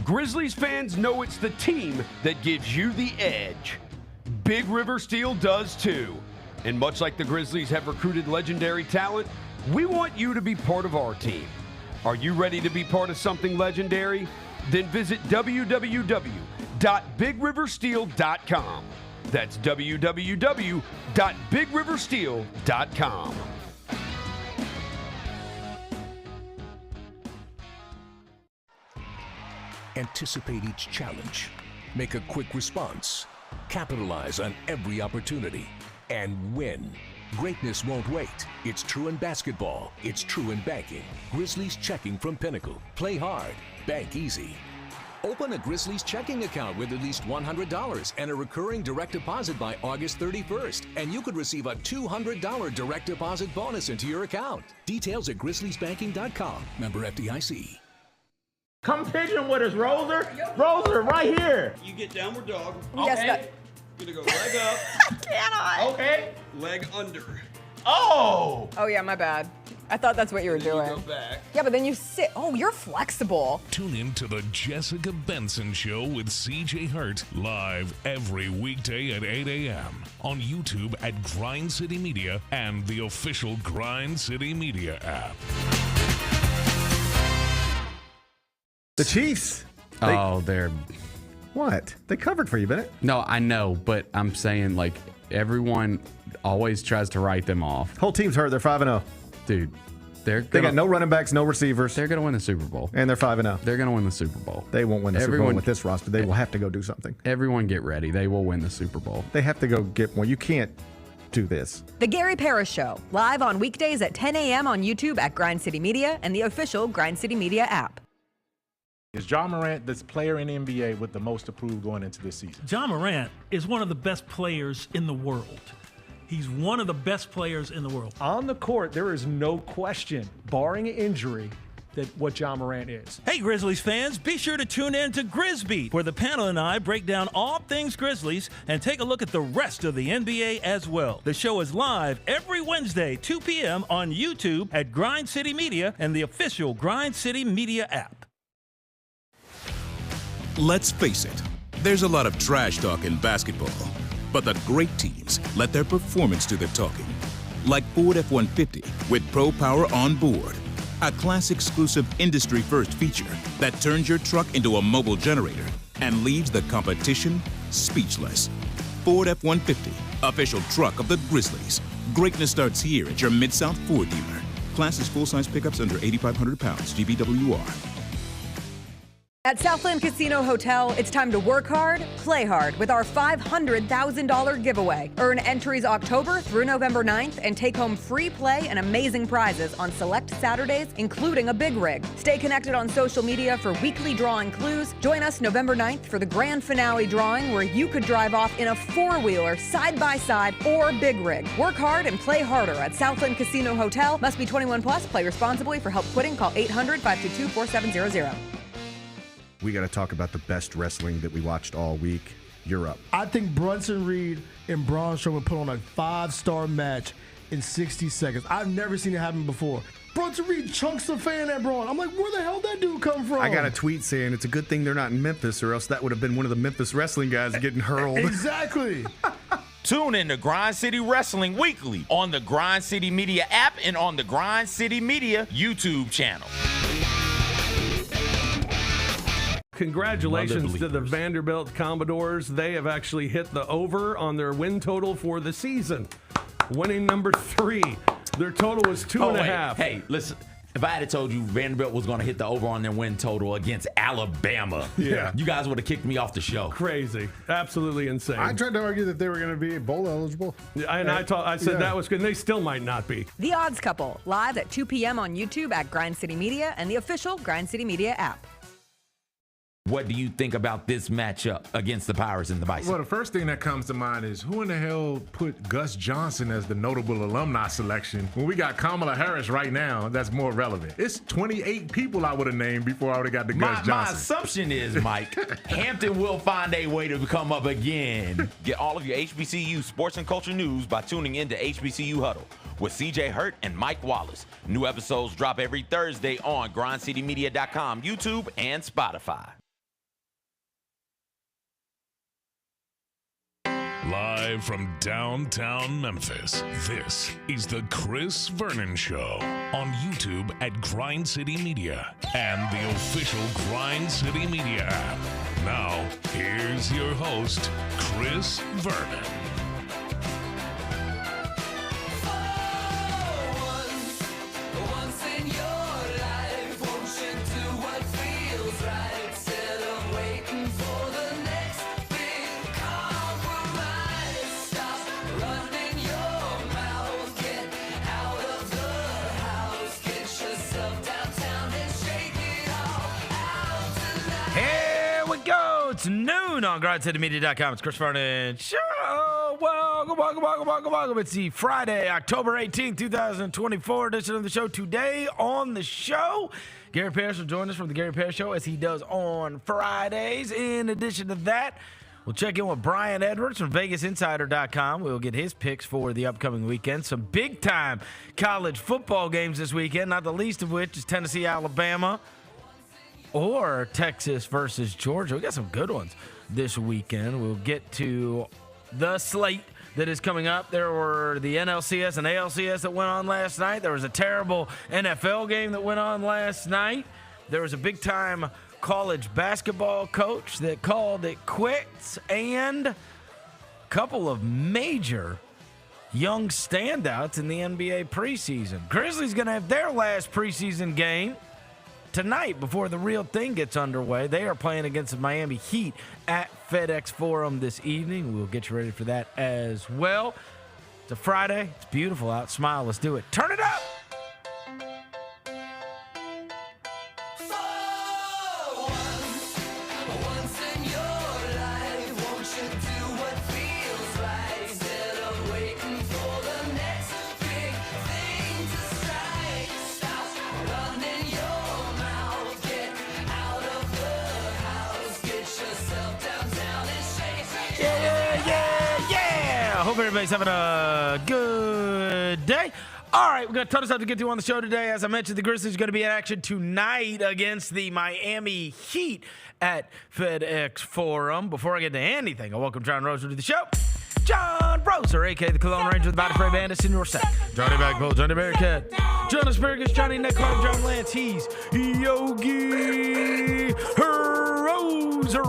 Grizzlies fans know it's the team that gives you the edge. Big River Steel does too. And much like the Grizzlies have recruited legendary talent, we want you to be part of our team. Are you ready to be part of something legendary? Then visit www.bigriversteel.com. That's www.bigriversteel.com. Anticipate each challenge. Make a quick response. Capitalize on every opportunity. And win. Greatness won't wait. It's true in basketball. It's true in banking. Grizzlies Checking from Pinnacle. Play hard. Bank easy. Open a Grizzlies checking account with at least $100 and a recurring direct deposit by August 31st. And you could receive a $200 direct deposit bonus into your account. Details at grizzliesbanking.com. Member FDIC. Come pigeon with us, Roser. Roser, right here. You get downward dog. Yes, Okay. Gonna go leg up. Cannot. Okay. Leg under. Oh. Oh, yeah, my bad. I thought that's what you were doing. You go back. Yeah, but then you sit. Oh, you're flexible. Tune in to the Jessica Benson Show with CJ Hurt, live every weekday at 8 a.m. on YouTube at Grind City Media and the official Grind City Media app. The Chiefs. They're... What? They covered for you, Bennett. No, I know, but I'm saying, like, everyone always tries to write them off. Whole team's hurt. They're 5-0. Dude, They got no running backs, no receivers. They're going to win the Super Bowl. And they're 5-0. They're going to win the Super Bowl. They won't win the Super Bowl with this roster. They will have to go do something. Everyone get ready. They will win the Super Bowl. They have to go get one. You can't do this. The Gary Parrish Show, live on weekdays at 10 a.m. on YouTube at Grind City Media and the official Grind City Media app. Is Ja Morant the player in the NBA with the most approved going into this season? Ja Morant is one of the best players in the world. He's one of the best players in the world. On the court, there is no question, barring injury, that what Ja Morant is. Hey, Grizzlies fans, be sure to tune in to Grizzbeat, where the panel and I break down all things Grizzlies and take a look at the rest of the NBA as well. The show is live every Wednesday, 2 p.m. on YouTube at Grind City Media and the official Grind City Media app. Let's face it, there's a lot of trash talk in basketball, but the great teams let their performance do the talking. Like Ford F-150 with Pro Power on board, a class-exclusive industry-first feature that turns your truck into a mobile generator and leaves the competition speechless. Ford F-150, official truck of the Grizzlies. Greatness starts here at your Mid-South Ford dealer. Class is full-size pickups under 8,500 pounds, GVWR. At Southland Casino Hotel, it's time to work hard, play hard with our $500,000 giveaway. Earn entries October through November 9th and take home free play and amazing prizes on select Saturdays, including a big rig. Stay connected on social media for weekly drawing clues. Join us November 9th for the grand finale drawing where you could drive off in a four-wheeler, side-by-side, or big rig. Work hard and play harder at Southland Casino Hotel. Must be 21 plus. Play responsibly. For help quitting, call 800-522-4700. We got to talk about the best wrestling that we watched all week. You're up. I think Brunson Reed and Braun Strowman put on a 5-star match in 60 seconds. I've never seen it happen before. Brunson Reed chunks the fan at Braun. I'm like, where the hell did that dude come from? I got a tweet saying it's a good thing they're not in Memphis, or else that would have been one of the Memphis wrestling guys getting hurled. Exactly. Tune in to Grind City Wrestling weekly on the Grind City Media app and on the Grind City Media YouTube channel. Congratulations to the Vanderbilt Commodores. They have actually hit the over on their win total for the season. Winning number 3. Their total was 2.5. Hey, listen. If I had told you Vanderbilt was going to hit the over on their win total against Alabama, you guys would have kicked me off the show. Crazy. Absolutely insane. I tried to argue that they were going to be bowl eligible. And I said that was good. And they still might not be. The Odds Couple, live at 2 p.m. on YouTube at Grind City Media and the official Grind City Media app. What do you think about this matchup against the Pirates and the Bison? Well, the first thing that comes to mind is who in the hell put Gus Johnson as the notable alumni selection when we got Kamala Harris right now that's more relevant? It's 28 people I would have named before I would have got the Gus Johnson. My assumption is, Mike, Hampton will find a way to come up again. Get all of your HBCU sports and culture news by tuning in to HBCU Huddle with CJ Hurt and Mike Wallace. New episodes drop every Thursday on grindcitymedia.com, YouTube, and Spotify. Live from downtown Memphis, this is the Chris Vernon Show on YouTube at Grind City Media and the official Grind City Media app. Now, here's your host, Chris Vernon. It's noon on grindcitymedia.com. It's Chris Vernon Show. Welcome. It's the Friday, October 18th, 2024 edition of the show. Today on the show, Gary Parrish will join us from the Gary Parrish Show as he does on Fridays. In addition to that, we'll check in with Brian Edwards from VegasInsider.com. We'll get his picks for the upcoming weekend. Some big-time college football games this weekend, not the least of which is Tennessee, Alabama, or Texas versus Georgia. We got some good ones this weekend. We'll get to the slate that is coming up. There were the NLCS and ALCS that went on last night. There was a terrible NFL game that went on last night. There was a big-time college basketball coach that called it quits, and a couple of major young standouts in the NBA preseason. Grizzlies going to have their last preseason game tonight before the real thing gets underway. They are playing against the Miami Heat at FedEx Forum this evening. We'll get you ready for that as well. It's a Friday. It's beautiful out. Smile. Let's do it. Turn it up. Hope everybody's having a good day. All right, we've got a ton of stuff to get to on the show today. As I mentioned, the Grizzlies are going to be in action tonight against the Miami Heat at FedEx Forum. Before I get to anything, I welcome John Roser to the show. John Roser, a.k.a. the Cologne Ranger, the Battle Fray Bandits in your set. Johnny Bagbull, Johnny Bearcat, John Asparagus, Johnny Neckclub, John Lance. He's Yogi Roser.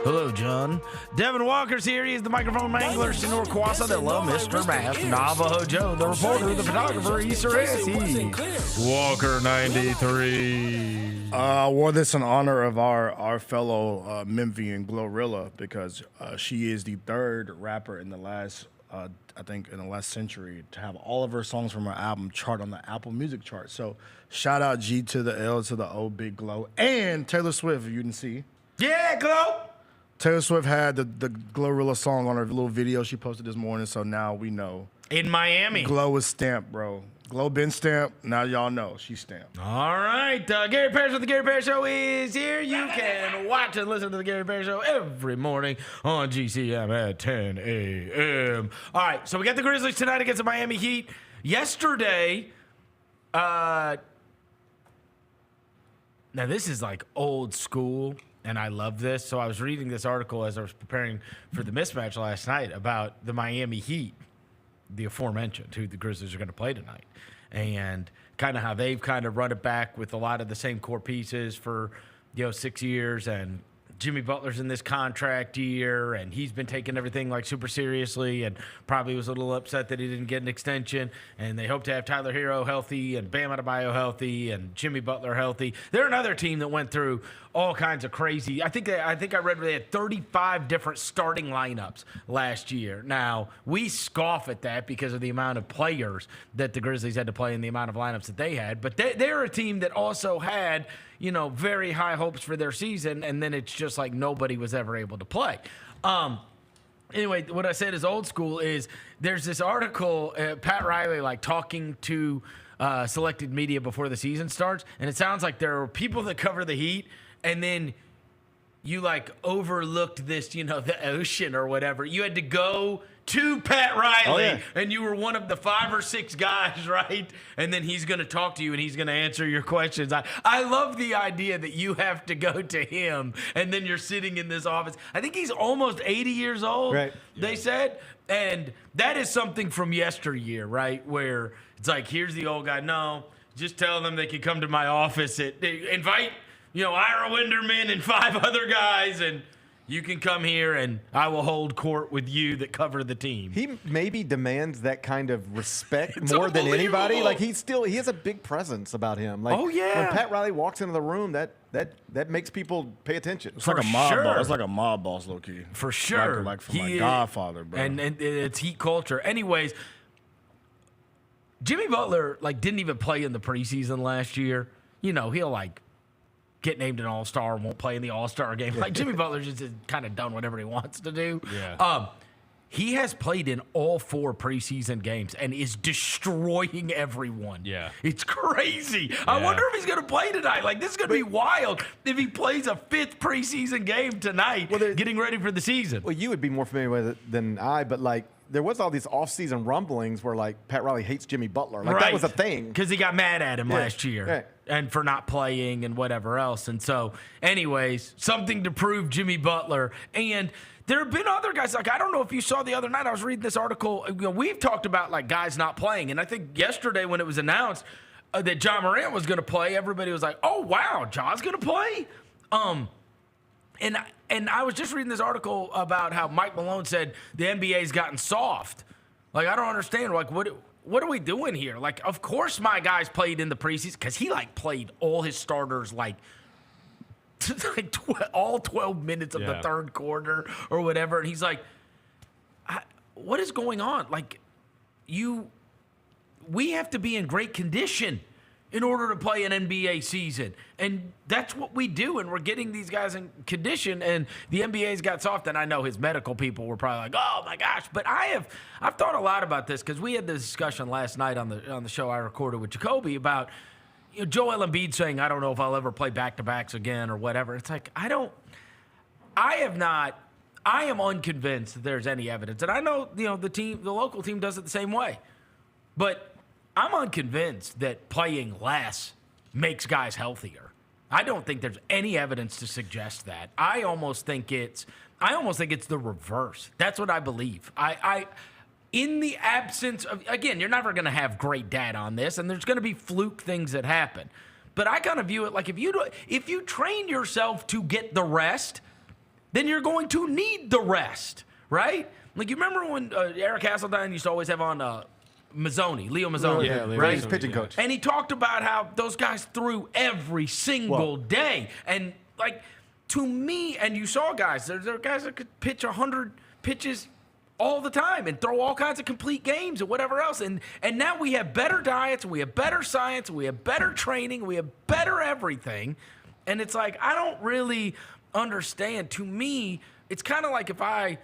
Hello, John. Devin Walker's here. He is the microphone mangler, Senor Kwasa, the love Mr. Math, Navajo Joe, the reporter, the photographer, Easter S.E. Walker 93. I wore this in honor of our fellow Memphian Glorilla because she is the third rapper in the last, I think, in the last century to have all of her songs from her album chart on the Apple Music chart. So shout out G to the L to the O, Big Glow, and Taylor Swift, if you didn't see. Yeah, Glow. Taylor Swift had the Glorilla song on her little video she posted this morning, so now we know. In Miami. Glow is stamped, bro. Glow been stamped. Now y'all know she's stamped. All right. Gary Parrish with the Gary Parrish Show is here. You can watch and listen to the Gary Parrish Show every morning on GCM at 10 a.m. All right. So we got the Grizzlies tonight against the Miami Heat. Yesterday, now this is like old school, and I love this. So I was reading this article as I was preparing for the mismatch last night about the Miami Heat, the aforementioned, who the Grizzlies are going to play tonight, and kind of how they've kind of run it back with a lot of the same core pieces for 6 years, and Jimmy Butler's in this contract year, and he's been taking everything like super seriously, and probably was a little upset that he didn't get an extension. And they hope to have Tyler Hero healthy, and Bam Adebayo healthy, and Jimmy Butler healthy. They're another team that went through all kinds of crazy. I think I read they had 35 different starting lineups last year. Now we scoff at that because of the amount of players that the Grizzlies had to play and the amount of lineups that they had. But they're a team that also had very high hopes for their season, and then it's just like nobody was ever able to play. Anyway, what I said is old school is there's this article, Pat Riley, talking to selected media before the season starts, and it sounds like there are people that cover the Heat, and then you overlooked this, the ocean or whatever. You had to go to Pat Riley, Oh, yeah. and you were one of the 5 or 6 guys, right? And then he's going to talk to you, and he's going to answer your questions. I love the idea that you have to go to him, and then you're sitting in this office. I think he's almost 80 years old, Right. they said. And that is something from yesteryear, right? Where it's like, here's the old guy. No, just tell them they can come to my office. Invite, Ira Winderman and 5 other guys, and you can come here, and I will hold court with you that cover the team. He maybe demands that kind of respect more than anybody. Like he has a big presence about him. Like, oh yeah. When Pat Riley walks into the room, that makes people pay attention. It's like a mob boss. It's like a mob boss, low key. For sure. Like from my Godfather, bro. And it's heat culture. Anyways, Jimmy Butler didn't even play in the preseason last year. He'll get named an all-star and won't play in the all-star game. Jimmy Butler's just kind of done whatever he wants to do. Yeah. He has played in all 4 preseason games and is destroying everyone. Yeah. It's crazy. I wonder if he's going to play tonight. This is going to be wild if he plays a 5th preseason game tonight, getting ready for the season. Well, you would be more familiar with it than I, but there was all these off-season rumblings where Pat Riley hates Jimmy Butler. That was a thing. Because he got mad at him last year. Right. And for not playing and whatever else. And so, anyways, something to prove Jimmy Butler. And there have been other guys. I don't know if you saw the other night, I was reading this article. We've talked about guys not playing. And I think yesterday when it was announced that John Morant was going to play, everybody was like, oh, wow, John's going to play? And I was just reading this article about how Mike Malone said the NBA's gotten soft. I don't understand. What are we doing here? Of course my guys played in the preseason because he played all his starters all 12 minutes of the third quarter or whatever. And he's like, what is going on? We have to be in great condition in order to play an NBA season. And that's what we do, and we're getting these guys in condition, and the NBA's got soft, and I know his medical people were probably like, oh, my gosh. But I've thought a lot about this because we had this discussion last night on the show I recorded with Jacoby about Joel Embiid saying, I don't know if I'll ever play back-to-backs again or whatever. It's I am unconvinced that there's any evidence. And I know, the local team does it the same way. But I'm unconvinced that playing less makes guys healthier. I don't think there's any evidence to suggest that. I almost think it's the reverse. That's what I believe. In the absence of, again, you're never going to have great data on this, and there's going to be fluke things that happen. But I kind of view it if you train yourself to get the rest, then you're going to need the rest, right? You remember when Eric Hasseltine used to always have on Leo Mazzoni, right? He's pitching coach. And he talked about how those guys threw every single day. And, to me, and you saw guys, there are guys that could pitch 100 pitches all the time and throw all kinds of complete games and whatever else. And now we have better diets, we have better science, we have better training, we have better everything. And it's I don't really understand. To me, it's kind of like if I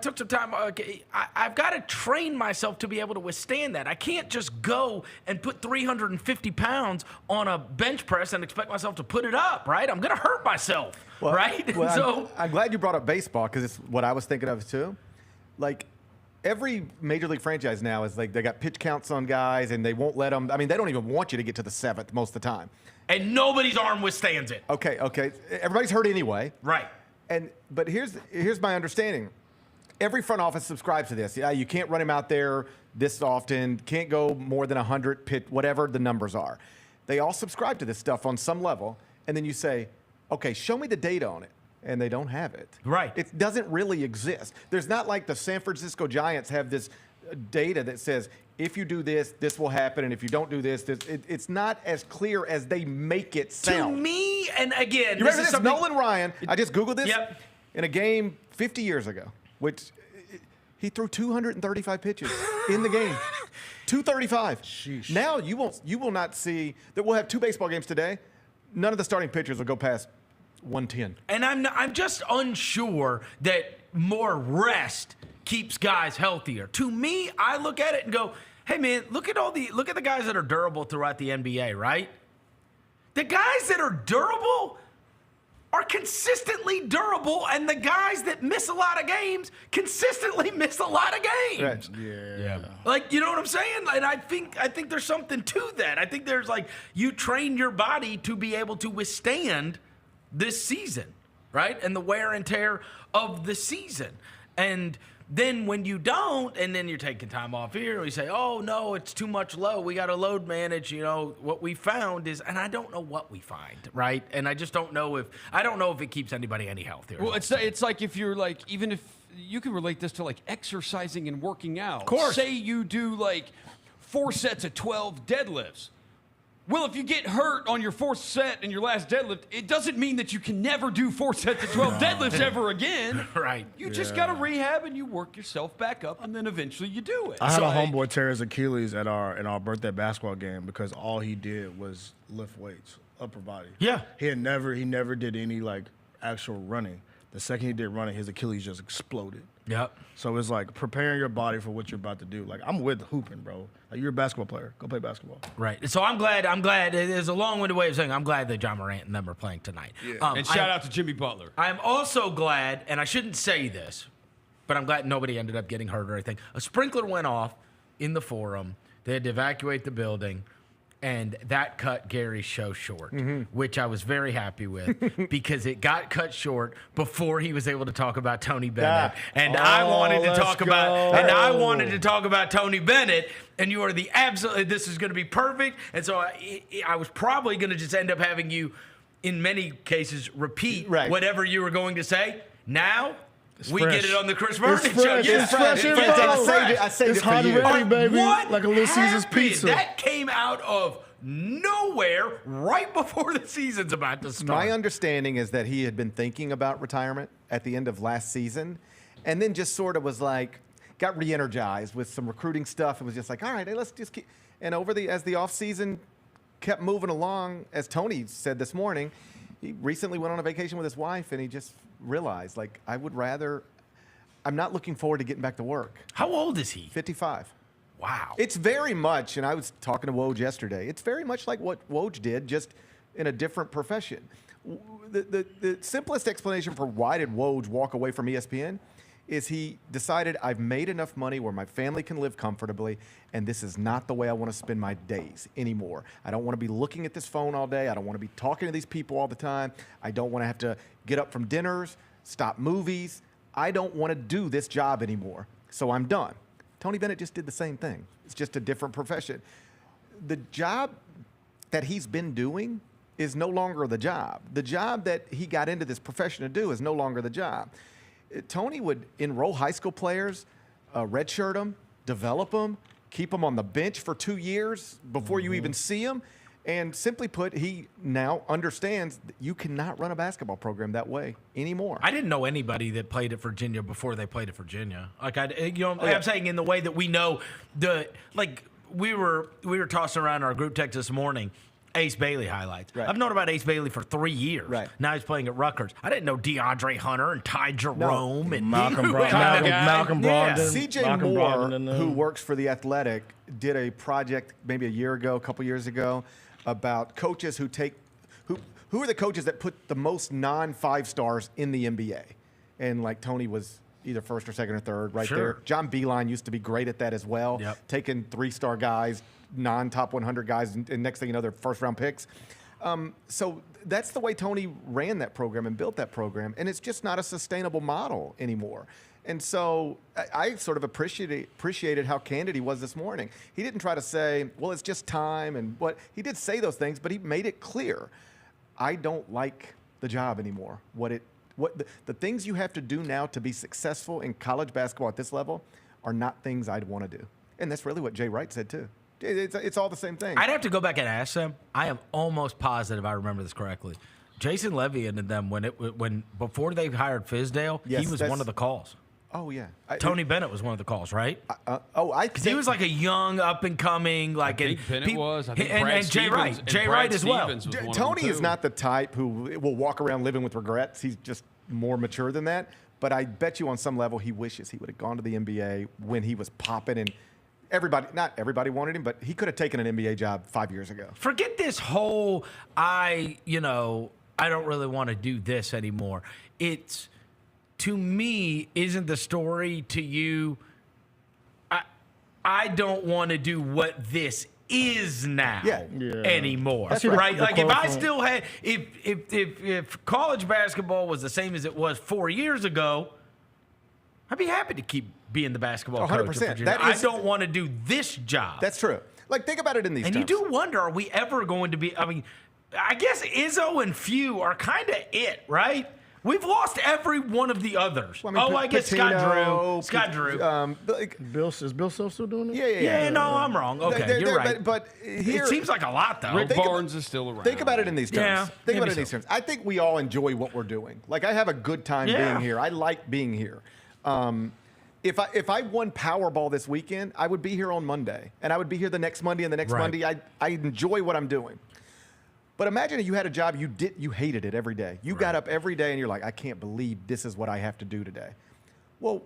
took some time, I've got to train myself to be able to withstand that. I can't just go and put 350 pounds on a bench press and expect myself to put it up, right? I'm going to hurt myself, right? Well, I'm glad you brought up baseball because it's what I was thinking of too. Every major league franchise now is they got pitch counts on guys and they won't let them. I mean, they don't even want you to get to the 7th most of the time. And nobody's arm withstands it. Okay. Everybody's hurt anyway. Right. But here's my understanding. Every front office subscribes to this. Yeah, you can't run him out there this often. Can't go more than 100 pitch, whatever the numbers are. They all subscribe to this stuff on some level. And then you say, okay, show me the data on it. And they don't have it. Right. It doesn't really exist. There's not like the San Francisco Giants have this data that says, if you do this, this will happen. And if you don't do this, it's not as clear as they make it sound. To me, and again, you this remember is this? Nolan Ryan, I just Googled this. Yep. In a game 50 years ago, which he threw 235 pitches in the game. 235. Sheesh. Now you will not see that. We'll have 2 baseball games today. None of the starting pitchers will go past 110. And I'm just unsure that more rest keeps guys healthier. To me, I look at it and go, hey man, look at the guys that are durable throughout the NBA, right? The guys that are durable are consistently durable, and the guys that miss a lot of games consistently miss a lot of games. Right. Yeah. Like, you know what I'm saying? And I think there's something to that. I think there's like, you train your body to be able to withstand this season, right? And the wear and tear of the season. And then when you don't, and then you're taking time off here, we say, oh, no, it's too much load. We got to load manage. You know, what we found is, and I don't know what we find, right? And I just don't know if it keeps anybody any healthier. Well, it's like if you're like, even if you can relate this to like exercising and working out. Of course. Say you do like 4 sets of 12 deadlifts. Well, if you get hurt on your 4th set and your last deadlift, it doesn't mean that you can never do 4 sets of 12 deadlifts ever again. Right. You just got to rehab and you work yourself back up, and then eventually you do it. I had a homeboy tear his Achilles at our birthday basketball game because all he did was lift weights, upper body. Yeah. He never did any like actual running. The second he did running, his Achilles just exploded. Yep. So it's like preparing your body for what you're about to do. Like, I'm with hooping, bro. Like, you're a basketball player. Go play basketball. Right. So I'm glad. There's a long-winded way of saying I'm glad that John Morant and them are playing tonight. Yeah. And shout out to Jimmy Butler. I'm also glad, and I shouldn't say this, but I'm glad nobody ended up getting hurt or anything. A sprinkler went off in the Forum. They had to evacuate the building. And that cut Gary's show short, which I was very happy with because it got cut short before he was able to talk about Tony Bennett. And I wanted to talk about Tony Bennett. And you are the absolute. This is going to be perfect. And so I was probably going to just end up having you, in many cases, repeat whatever you were going to say. Now. We fresh. get it on the Chris Vernon show. It's fresh. I saved it's it hot for and you. ready, baby. What Like a Little Caesar's happened? pizza. That came out of nowhere right before the season's about to start. My understanding is that he had been thinking about retirement at the end of last season, and then just sort of was like, got re-energized with some recruiting stuff and was just like, all right, hey, let's just keep. And as the offseason kept moving along, as Tony said this morning, he recently went on a vacation with his wife, and he just realized, like, I'm not looking forward to getting back to work. How old is he? 55. Wow. It's very much, and I was talking to Woj yesterday, it's very much like what Woj did, just in a different profession. The simplest explanation for why did Woj walk away from ESPN is he decided, I've made enough money where my family can live comfortably, and this is not the way I want to spend my days anymore. I don't want to be looking at this phone all day. I don't want to be talking to these people all the time. I don't want to have to get up from dinners, stop movies. I don't want to do this job anymore, so I'm done. Tony Bennett just did the same thing. It's just a different profession. The job that he's been doing is no longer the job. The job that he got into this profession to do is no longer the job. Tony would enroll high school players, redshirt them, develop them, keep them on the bench for 2 years before you even see them. And simply put, he now understands that you cannot run a basketball program that way anymore. I didn't know anybody that played at Virginia before they played at Virginia. Like I'm saying in the way that we know we were tossing around our group text this morning. Ace Bailey highlights. Right. I've known about Ace Bailey for 3 years. Right. Now he's playing at Rutgers. I didn't know DeAndre Hunter and Ty Jerome and Malcolm Brogdon. CJ Moore, who works for The Athletic, did a project maybe a couple years ago, about coaches who are the coaches that put the most non-5 stars in the NBA. And like Tony was either first or second or third there. John Beilein used to be great at that as well, taking 3-star guys, non-top 100 guys, and next thing you know, they're first-round picks. So that's the way Tony ran that program and built that program, and it's just not a sustainable model anymore. And so I sort of appreciated how candid he was this morning. He didn't try to say, well, it's just time, and what he did say those things, but he made it clear. I don't like the job anymore. The things you have to do now to be successful in college basketball at this level are not things I'd want to do. And that's really what Jay Wright said too. It's all the same thing. I'd have to go back and ask them. I am almost positive I remember this correctly. Jason Levy and them when before they hired Fizdale, he was one of the calls. Oh yeah, Tony Bennett was one of the calls, right? Because he was like a young, up and coming, like I think Bennett was. I think and Brad Jay Wright, Jay Wright as well. Tony is not the type who will walk around living with regrets. He's just more mature than that. But I bet you on some level he wishes he would have gone to the NBA when he was popping and not everybody wanted him, but he could have taken an NBA job 5 years ago. Forget this whole I don't really want to do this anymore. It's, to me, isn't the story to you, I don't want to do what this is now anymore, right? Like if I still had, if college basketball was the same as it was 4 years ago, I'd be happy to keep being the basketball coach. 100%. I don't want to do this job. That's true. Like, think about it in these terms. And you do wonder, are we ever going to be, I mean, I guess Izzo and Few are kind of it, right? We've lost every one of the others. Well, I mean, I guess Patino, Scott Drew. Is Bill Self still doing it? Yeah, no, I'm wrong. Okay, you're right. But here, it seems like a lot, though. Rick Barnes is still around. Think about it in these terms. Yeah, think about it in these terms. I think we all enjoy what we're doing. Like, I have a good time being here. I like being here. If I won Powerball this weekend, I would be here on Monday, and I would be here the next Monday and the next Monday. I enjoy what I'm doing. But imagine if you had a job you hated it every day. You got up every day and you're like, I can't believe this is what I have to do today. Well,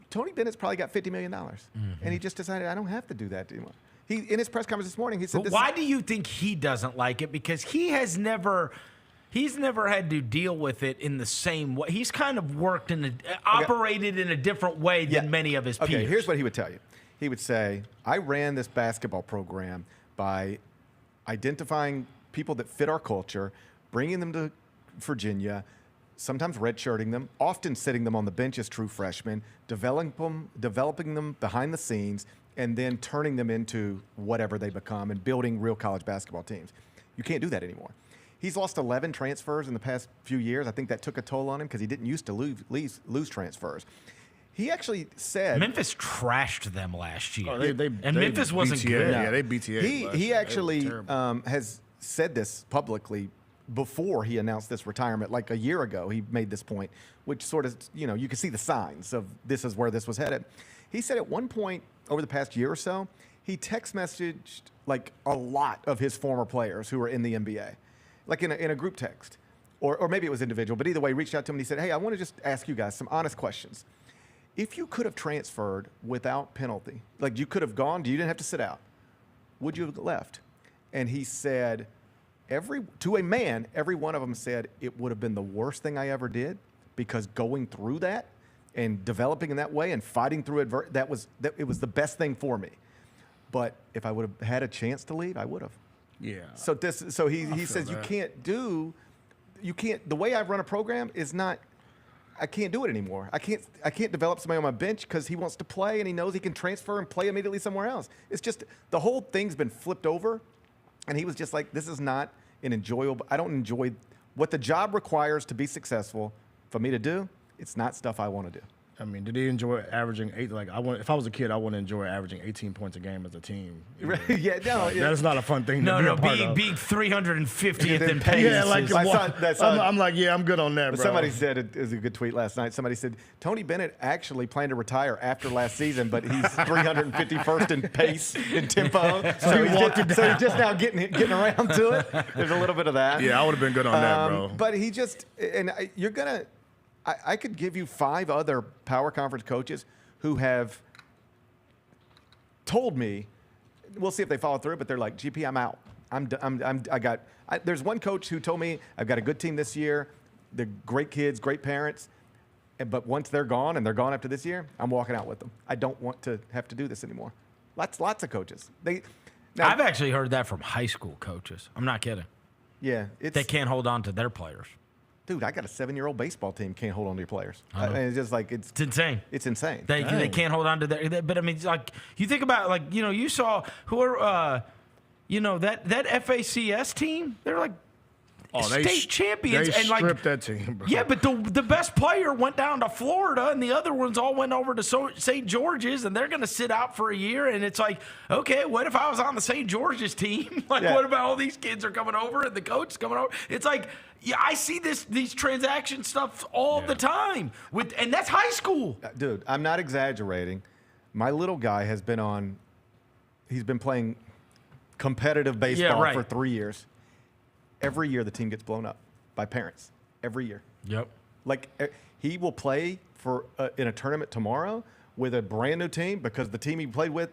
Tony Bennett's probably got $50 million, and he just decided I don't have to do that anymore. He in his press conference this morning, he said, "Why do you think he doesn't like it? Because he's never had to deal with it in the same way. He's kind of worked operated in a different way than many of his peers." Okay, here's what he would tell you. He would say, I ran this basketball program by identifying people that fit our culture, bringing them to Virginia, sometimes redshirting them, often sitting them on the bench as true freshmen, developing them behind the scenes, and then turning them into whatever they become and building real college basketball teams. You can't do that anymore. He's lost 11 transfers in the past few years. I think that took a toll on him because he didn't used to lose transfers. He actually said Memphis trashed them last year, and Memphis wasn't BTA, good. Yeah, they BTA. He actually has said this publicly before he announced this retirement. Like a year ago, he made this point, which sort of, you can see the signs of this is where this was headed. He said at one point over the past year or so, he text messaged like a lot of his former players who were in the NBA, like in a group text, or maybe it was individual, but either way, he reached out to him and he said, hey, I want to just ask you guys some honest questions. If you could have transferred without penalty, like you could have gone, you didn't have to sit out, would you have left? And he said, to a man, every one of them said it would have been the worst thing I ever did, because going through that and developing in that way and fighting through it, it was the best thing for me. But if I would have had a chance to leave, I would have. Yeah. So he says the way I run a program is not. I can't do it anymore. I can't develop somebody on my bench because he wants to play and he knows he can transfer and play immediately somewhere else. It's just the whole thing's been flipped over. And he was just like, this is not an enjoyable, I don't enjoy what the job requires to be successful for me to do. It's not stuff I want to do. I mean, did he enjoy averaging if I was a kid, I wouldn't enjoy averaging 18 points a game as a team. That's not a fun thing to be a part of. Being 350th in pace. Yeah, I'm like, I'm good on that, bro. Somebody said, it was a good tweet last night. Somebody said, Tony Bennett actually planned to retire after last season, but he's 351st in pace, in tempo. So he's just now getting around to it. There's a little bit of that. Yeah, I would have been good on that, bro. But he just, you're going to, I could give you 5 other power conference coaches who have told me, we'll see if they follow through, but they're like, GP, I'm out. There's one coach who told me, I've got a good team this year. They're great kids, great parents. But once they're gone, and they're gone after this year, I'm walking out with them. I don't want to have to do this anymore. Lots of coaches. I've actually heard that from high school coaches. I'm not kidding. Yeah. They can't hold on to their players. Dude, I got a 7-year-old baseball team can't hold on to your players. I mean, it's just like it's insane. It's insane. They can't hold on to their. But I mean, like you think about you saw who are that FACS team. They're like state champions. They and stripped that team, bro. Yeah, but the best player went down to Florida, and the other ones all went over to St. George's, and they're going to sit out for a year. And it's like, okay, what if I was on the St. George's team? What about all these kids are coming over and the coach is coming over? It's like, yeah, I see these transaction stuff all the time, and that's high school. Dude, I'm not exaggerating. My little guy has been he's been playing competitive baseball for 3 years. Every year the team gets blown up by parents. Every year. Yep. Like he will play in a tournament tomorrow with a brand new team because the team he played with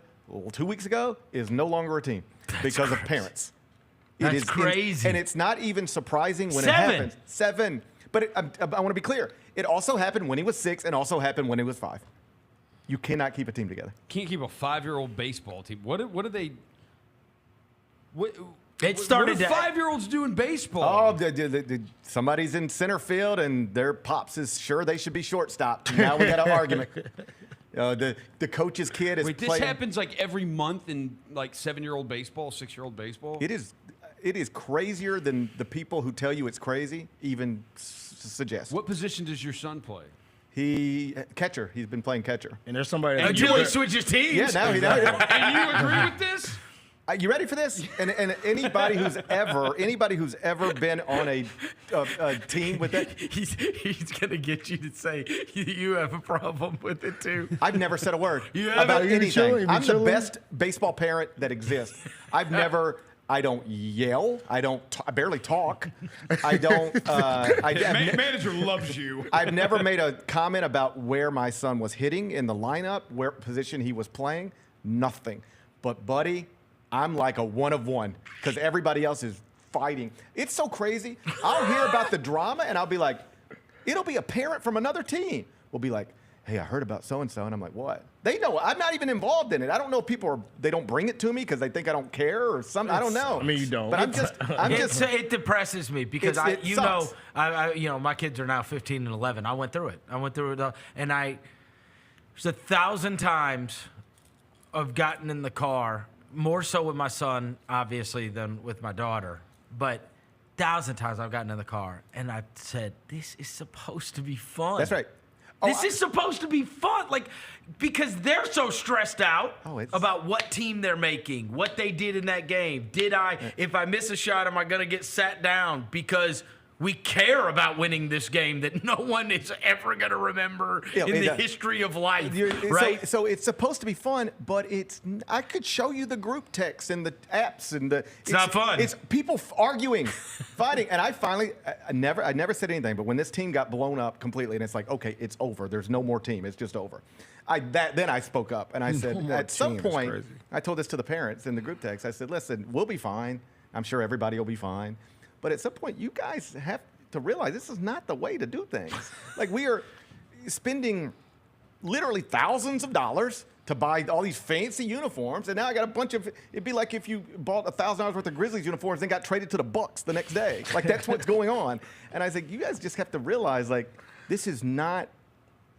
2 weeks ago is no longer a team because of parents. That's crazy. And it's not even surprising when 7. it happens. 7. But I want to be clear. It also happened when he was 6 and also happened when he was 5. You cannot keep a team together. Can't keep a 5-year-old baseball team. What do they? What do 5-year-olds do in baseball? Oh, somebody's in center field and their pops is sure they should be shortstop. Now we got an argument. The coach's kid is Wait, this playing. happens like every month in like 7-year-old baseball, 6-year-old baseball? It is crazier than the people who tell you it's crazy even suggest. What position does your son play? Catcher. He's been playing catcher. And there's somebody until he switches teams. Yeah, now he does. And you agree with this? You ready for this? And anybody who's ever been on a team with that, he's gonna get you to say you have a problem with it too. I've never said a word haven't? about anything. Chilling? I'm the best baseball parent that exists. I don't yell. I barely talk. I don't. Manager loves you. I've never made a comment about where my son was hitting in the lineup, where position he was playing. Nothing. But buddy, I'm like a one of one because everybody else is fighting. It's so crazy. I'll hear about the drama and I'll be like, it'll be a parent from another team. We'll be like, hey, I heard about so-and-so. And I'm like, what? They know. I'm not even involved in it. I don't know if they don't bring it to me because they think I don't care or something. I don't know. I mean, you don't. But it depresses me because my kids are now 15 and 11. I went through it. And there's 1,000 times I've gotten in the car, more so with my son, obviously, than with my daughter. But 1,000 times I've gotten in the car and I've said, this is supposed to be fun. That's right. This is supposed to be fun, because they're so stressed out about what team they're making, what they did in that game. If I miss a shot, am I going to get sat down? Because we care about winning this game that no one is ever going to remember in the history of life, right? So it's supposed to be fun, but I could show you the group texts and the apps and it's not fun. It's people arguing, fighting, and I never said anything. But when this team got blown up completely, and it's like, okay, it's over. There's no more team. It's just over. Then I spoke up and I said, at some point, I told this to the parents in the group text. I said, listen, we'll be fine. I'm sure everybody will be fine. But at some point, you guys have to realize this is not the way to do things. We are spending literally thousands of dollars to buy all these fancy uniforms, and now I got a bunch of. It'd be like if you bought $1,000 worth of Grizzlies uniforms and got traded to the Bucks the next day. That's what's going on. And I was like, you guys just have to realize, this is not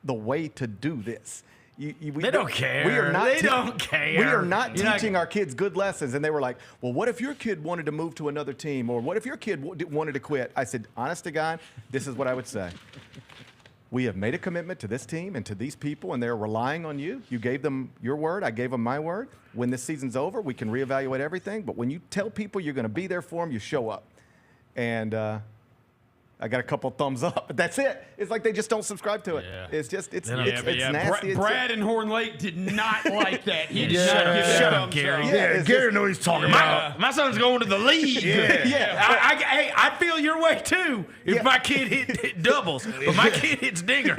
the way to do this. They don't care. They don't care. We are not teaching our kids good lessons. And they were like, well, what if your kid wanted to move to another team? Or what if your kid wanted to quit? I said, honest to God, this is what I would say. We have made a commitment to this team and to these people, and they're relying on you. You gave them your word. I gave them my word. When this season's over, we can reevaluate everything. But when you tell people you're going to be there for them, you show up. And I got a couple thumbs up, but that's it. It's like they just don't subscribe to it. Yeah. It's nasty. Brad in Horn Lake did not like that. He did not give shut up, Gary. Gary knows he's talking about. My son's going to the league. I feel your way too. If my kid hit doubles, but my kid hits dingers.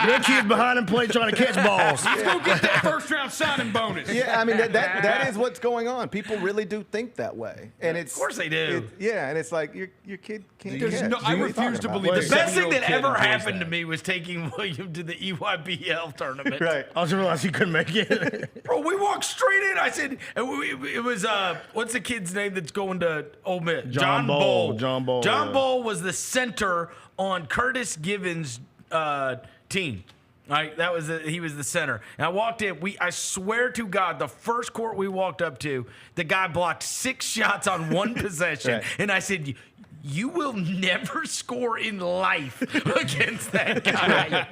Your kid's behind him plate trying to catch balls. Let's go get that first-round signing bonus. Yeah, I mean that is what's going on. People really do think that way, and of course they do. And it's like your kid can't. I refuse to believe the best thing that ever happened to me was taking William to the EYBL tournament. Right. I was realized he couldn't make it. Bro, we walked straight in. I said, it was what's the kid's name that's going to Ole Miss? John Bull. John Bull. John Bull was the center on Curtis Gibbons' team. Right, he was the center. And I walked in. I swear to God, the first court we walked up to, the guy blocked 6 shots on one possession, right. And I said, you will never score in life against that guy.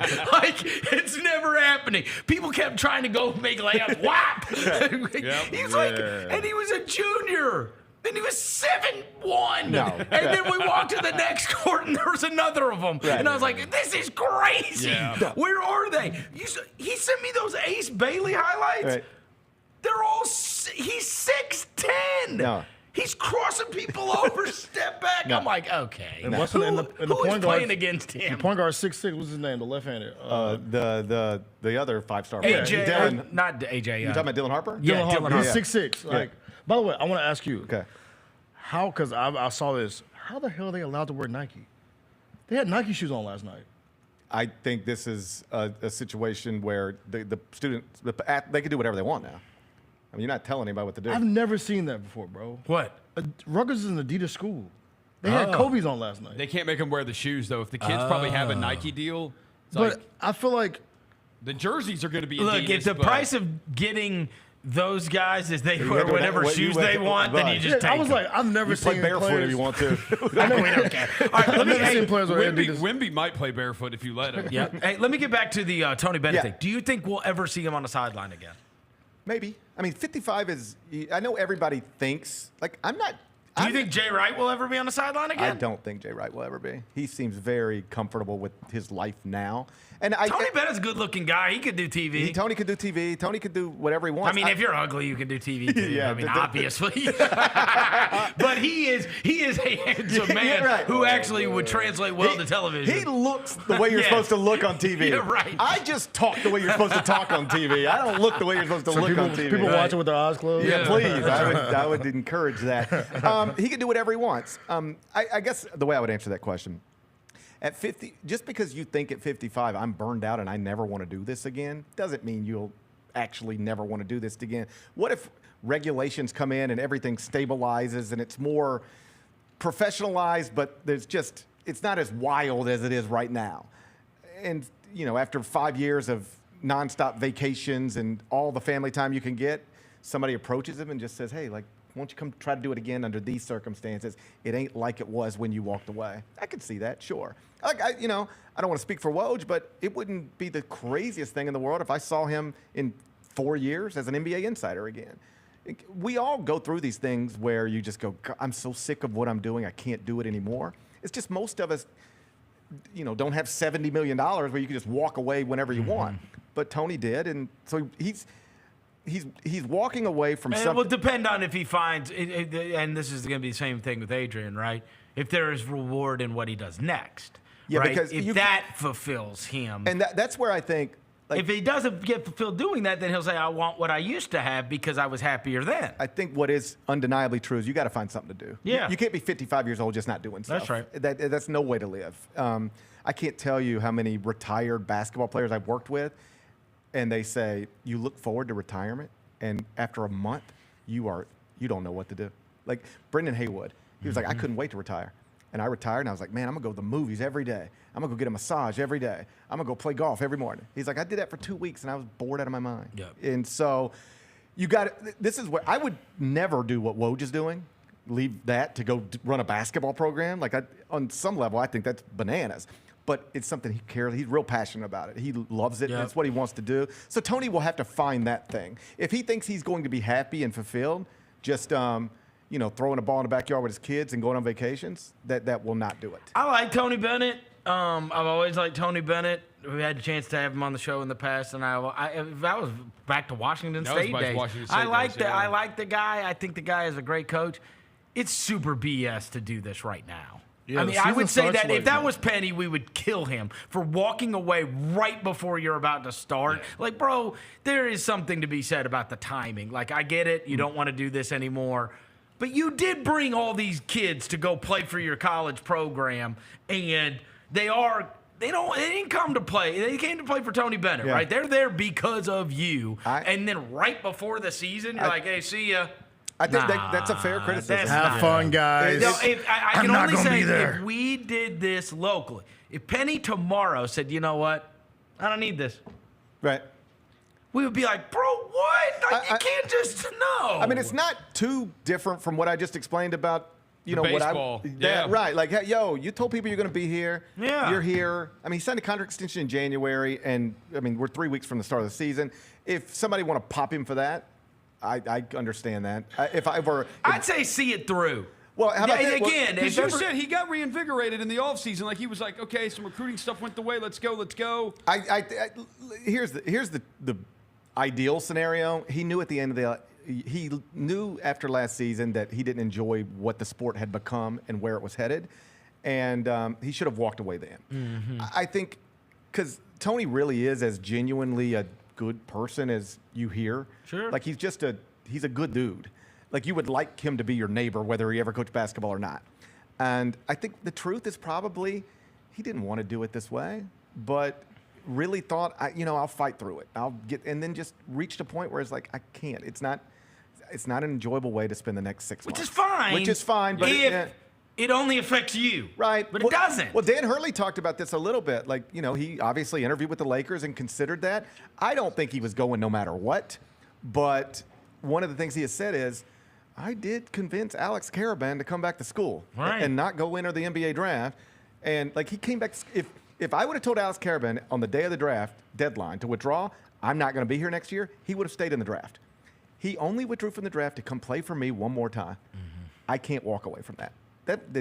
It's never happening. People kept trying to go make layups. Whap! He's and he was a junior. Then he was 7'1". No. And then we walked to the next court, and there was another of them. Right. And I was like, this is crazy. Yeah. Where are they? He sent me those Ace Bailey highlights. Right. They're all, he's 6'10". No. He's crossing people over, step back. No. I'm like, okay. And what's the point guard playing against him? The point guard 6'6". What's his name? The left-handed. The other 5-star. AJ. Dylan. Not AJ. You talking about Dylan Harper? Yeah, Dylan Harper. He's 6'6". By the way, I want to ask you. Okay. How? Because I saw this. How the hell are they allowed to wear Nike? They had Nike shoes on last night. I think this is a situation where the students, they can do whatever they want now. I mean, you're not telling anybody what to do. I've never seen that before, bro. What? Rutgers is an Adidas school. They had Kobe's on last night. They can't make them wear the shoes, though. If the kids probably have a Nike deal. But I feel like the jerseys are going to be Look, Adidas, if the price of getting those guys is they wear whatever shoes they want, then you just take I was them. like, I've never seen play barefoot players. if you want to. I know we don't care. All right, let me seen players wear Adidas. Wimby might play barefoot if you let him. Yeah. Hey, let me get back to the Tony Bennett Yeah. thing. Do you think we'll ever see him on the sideline again? Maybe. I mean, 55 is. I know everybody thinks I'm not. Do you think Jay Wright will ever be on the sideline again? I don't think Jay Wright will ever be. He seems very comfortable with his life now. And Tony Bennett's a good-looking guy. He could do TV. Tony could do TV. Tony could do whatever he wants. I mean, if you're ugly, you can do TV too. Yeah, I mean, obviously. But he is a handsome man who actually would translate well to television. He looks the way you're supposed to look on TV. Yeah, right. I just talk the way you're supposed to talk on TV. I don't look the way you're supposed to look on TV. People watch it with their eyes closed. Yeah, please. I would encourage that. He can do whatever he wants. I guess the way I would answer that question, at 50, just because you think at 55 I'm burned out and I never want to do this again, doesn't mean you'll actually never want to do this again. What if regulations come in and everything stabilizes and it's more professionalized, but it's not as wild as it is right now? And, after 5 years of nonstop vacations and all the family time you can get, somebody approaches him and just says, hey, won't you come try to do it again under these circumstances? It ain't like it was when you walked away. I could see that, sure. I don't want to speak for Woj, but it wouldn't be the craziest thing in the world if I saw him in 4 years as an NBA insider again. We all go through these things where you just go, I'm so sick of what I'm doing, I can't do it anymore. It's just most of us, don't have $70 million where you can just walk away whenever you want. But Tony did, and so he's walking away from something. It will depend on if he finds, and this is going to be the same thing with Adrian, right? If there is reward in what he does next. Yeah, right? because if that fulfills him. And that's where I think. If he doesn't get fulfilled doing that, then he'll say, I want what I used to have because I was happier then. I think what is undeniably true is you got to find something to do. Yeah. You can't be 55 years old just not doing stuff. That's right. That's no way to live. I can't tell you how many retired basketball players I've worked with, and they say, you look forward to retirement, and after a month, you don't know what to do. Like Brendan Haywood, he was like, I couldn't wait to retire. And I retired, and I was like, man, I'm going to go to the movies every day. I'm going to go get a massage every day. I'm going to go play golf every morning. He's like, I did that for 2 weeks, and I was bored out of my mind. Yep. And so this is where I would never do what Woj is doing, leave that to go run a basketball program. On some level, I think that's bananas. But it's something he cares. He's real passionate about it. He loves it. Yep. It's what he wants to do. So Tony will have to find that thing. If he thinks he's going to be happy and fulfilled, just throwing a ball in the backyard with his kids and going on vacations, that will not do it. I like Tony Bennett. I've always liked Tony Bennett. We had a chance to have him on the show in the past, and that was back to Washington State days. I like the guy. I think the guy is a great coach. It's super BS to do this right now. Yeah, I mean, I would say that if that was Penny, we would kill him for walking away right before you're about to start. Yeah. Like, bro, there is something to be said about the timing. Like, I get it. You don't want to do this anymore. But you did bring all these kids to go play for your college program, and they didn't come to play. They came to play for Tony Bennett, right? They're there because of you. And then right before the season, you're like, hey, see ya. I think that's a fair criticism. Have fun, guys. No, I can only say if we did this locally, if Penny tomorrow said, you know what, I don't need this. Right. We would be like, bro, what? You can't just know. I mean, it's not too different from what I just explained about, baseball. Right. Like, hey, yo, you told people you're going to be here. Yeah. You're here. I mean, he signed a contract extension in January, and, I mean, we're 3 weeks from the start of the season. If somebody want to pop him for that, I understand that. I'd say see it through. Well, how about that? Again, as you said, he got reinvigorated in the offseason. Like, he was like, okay, some recruiting stuff went the way. Let's go. Here's the ideal scenario. He knew at the end of he knew after last season that he didn't enjoy what the sport had become and where it was headed, and he should have walked away then. Mm-hmm. I think because Tony really is as genuinely a good person as you hear. Sure. Like, he's a good dude. Like you would like him to be your neighbor, whether he ever coached basketball or not. And I think the truth is probably he didn't want to do it this way, but really thought, I'll fight through it. And then just reached a point where it's like, I can't. It's not an enjoyable way to spend the next 6 months. Which is fine. But it only affects you. Right. But it doesn't. Well, Dan Hurley talked about this a little bit. Like, he obviously interviewed with the Lakers and considered that. I don't think he was going no matter what. But one of the things he has said is, I did convince Alex Caravan to come back to school and not go enter the NBA draft. And, he came back. If I would have told Alex Caravan on the day of the draft deadline to withdraw, I'm not going to be here next year, he would have stayed in the draft. He only withdrew from the draft to come play for me one more time. Mm-hmm. I can't walk away from that.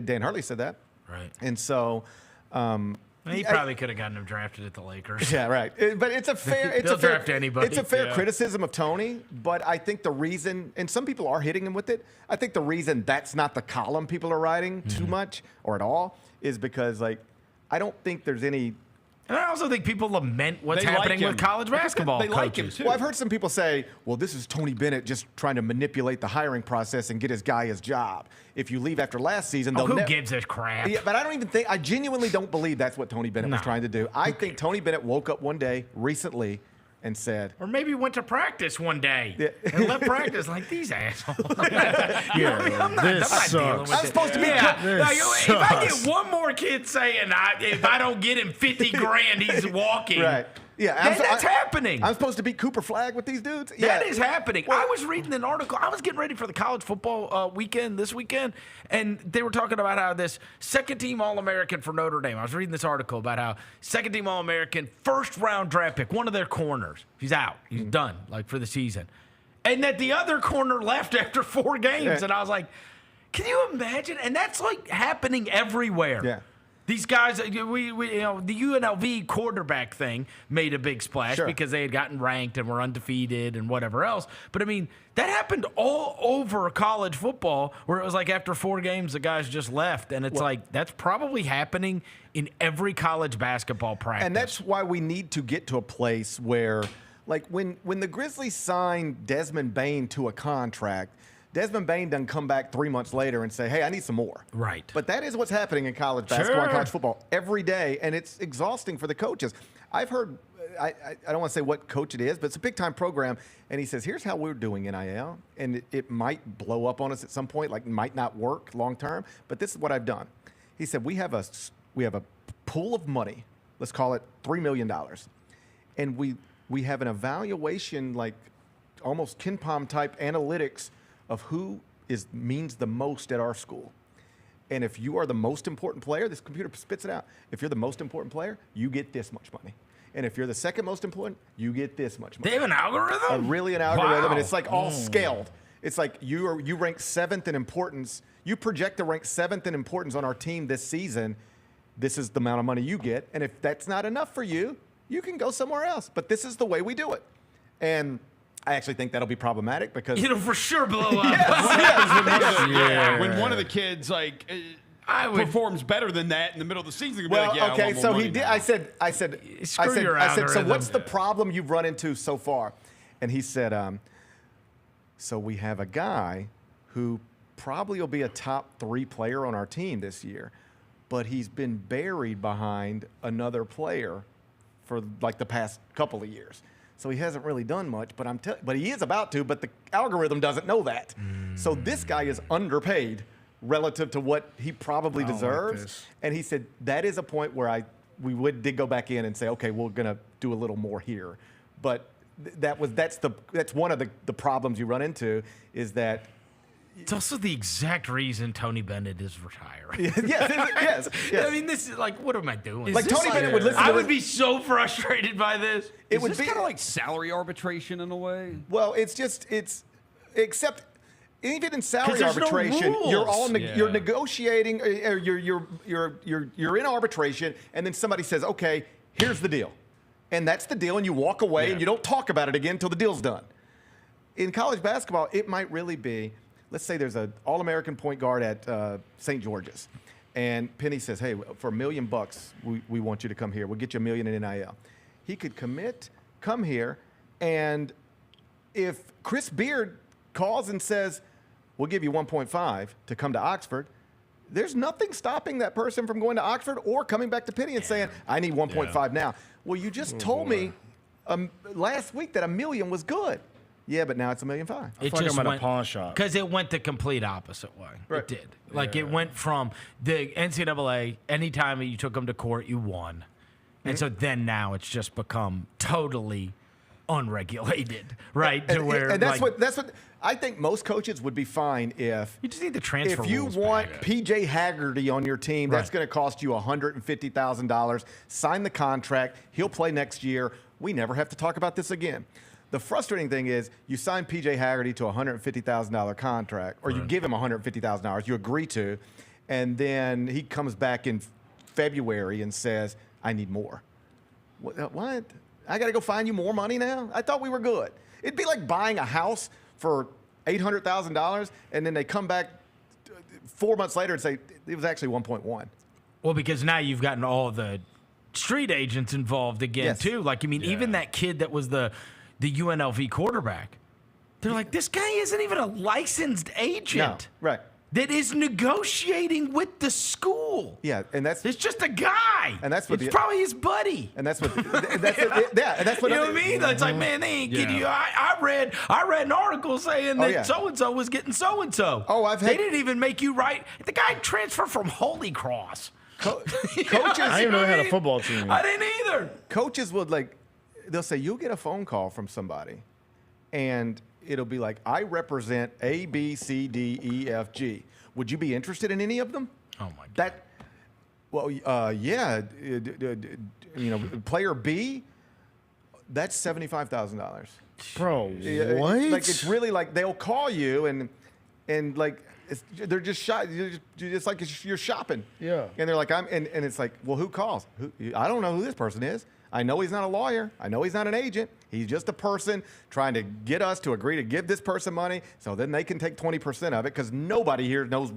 Dan Hurley said that. Right. And so he probably could have gotten him drafted at the Lakers. Yeah, right. But it's a fair draft anybody. It's a fair criticism of Tony, but I think the reason, and some people are hitting him with it, I think the reason that's not the column people are writing too much or at all is because I don't think there's any. And I also think people lament what's happening with college basketball They like him coaches. too. Well, I've heard some people say, well, this is Tony Bennett just trying to manipulate the hiring process and get his guy his job. If you leave after last season, they'll who gives a crap? Yeah, but I genuinely don't believe that's what Tony Bennett was trying to do. I think Tony Bennett woke up one day recently and said, or maybe went to practice one day and left practice like these assholes. I'm not dealing with I'm supposed to be. If I get one more kid saying if I don't get him $50,000, he's walking. Right. Yeah, that's happening. I'm supposed to beat Cooper Flag with these dudes? That is happening. I was reading an article. I was getting ready for the college football weekend this weekend, and they were talking about how this second-team All-American for Notre Dame. I was reading this article about how second-team All-American, first-round draft pick, one of their corners. He's out. He's done, for the season. And that the other corner left after 4 games. Yeah. And I was like, can you imagine? And that's, happening everywhere. Yeah. These guys, the UNLV quarterback thing made a big splash because they had gotten ranked and were undefeated and whatever else. But, that happened all over college football where it was after 4 games, the guys just left. And it's that's probably happening in every college basketball practice. And that's why we need to get to a place where, when the Grizzlies signed Desmond Bane to a contract, Desmond Bane doesn't come back 3 months later and say, hey, I need some more. Right. But that is what's happening in college basketball and college football every day, and it's exhausting for the coaches. I've heard, I don't want to say what coach it is, but it's a big-time program, and he says, here's how we're doing NIL, and it might blow up on us at some point, might not work long-term, but this is what I've done. He said, we have a pool of money, let's call it $3 million, and we have an evaluation, almost KenPom-type analytics of who means the most at our school. And if you are the most important player, this computer spits it out. If you're the most important player, you get this much money. And if you're the second most important, you get this much money. They have an algorithm? Really an algorithm, and it's all scaled. It's you rank 7th in importance. You project to rank 7th in importance on our team this season. This is the amount of money you get. And if that's not enough for you, you can go somewhere else. But this is the way we do it. And I actually think that'll be problematic because it'll for sure blow up. When one of the kids performs better than that in the middle of the season, so he did. I said, so what's the problem you've run into so far? And he said, so we have a guy who probably will be a top 3 player on our team this year, but he's been buried behind another player for the past couple of years. So he hasn't really done much, but he is about to, but the algorithm doesn't know that. So this guy is underpaid relative to what he probably deserves. And he said that is a point where we did go back in and say, okay, we're going to do a little more here. But that's one of the problems you run into is that it's also the exact reason Tony Bennett is retiring. Yes. This is what am I doing? Tony Bennett would listen. I would be so frustrated by this. It would be kind of like salary arbitration in a way. Well, except even in salary arbitration, you're negotiating, or you're in arbitration, and then somebody says, okay, here's the deal, and that's the deal, and you walk away and you don't talk about it again until the deal's done. In college basketball, it might really be. Let's say there's an All-American point guard at St. George's, and Penny says, hey, for $1 million, we want you to come here. We'll get you $1 million in NIL. He could come here, and if Chris Beard calls and says, we'll give you 1.5 to come to Oxford. There's nothing stopping that person from going to Oxford or coming back to Penny and saying, I need 1.5 now. Well, you just told me last week that $1 million was good. Yeah, but now it's $1.5 million. It just went a pawn shop because it went the complete opposite way. Right. It did. Like it went from the NCAA. Anytime you took them to court, you won, and so then now it's just become totally unregulated, right? And that's what I think most coaches would be fine if you just need the transfer. If you want PJ Haggerty on your team, that's going to cost you $150,000. Sign the contract. He'll play next year. We never have to talk about this again. The frustrating thing is you sign PJ Haggerty to a $150,000 contract, or you give him $150,000, you agree to, and then he comes back in February and says, I need more. What? I got to go find you more money now? I thought we were good. It'd be like buying a house for $800,000, and then they come back 4 months later and say, it was actually 1.1. Well, because now you've gotten all the street agents involved again, too. Like, I mean, even that kid that was the UNLV quarterback. They're like, this guy isn't even a licensed agent. No, right. That is negotiating with the school. Yeah, and it's just a guy. And that's what it's probably his buddy. And that's what and that's what you know what I mean? It's like, man, they ain't getting you. I read an article saying that so and so was getting so and so. Oh, they didn't even make you right. The guy transferred from Holy Cross. Coaches, I didn't even know they had a football team. I didn't either. Coaches would they'll say, you'll get a phone call from somebody, and it'll be like, I represent A, B, C, D, E, F, G. Would you be interested in any of them? Oh, my God. Yeah. Player B, that's $75,000. Bro, what? Like, it's really like they'll call you and like, they're just it's like you're shopping. Yeah. And they're like, and it's like, well, who calls? I don't know who this person is. I know he's not a lawyer. I know he's not an agent. He's just a person trying to get us to agree to give this person money so then they can take 20% of it because nobody here knows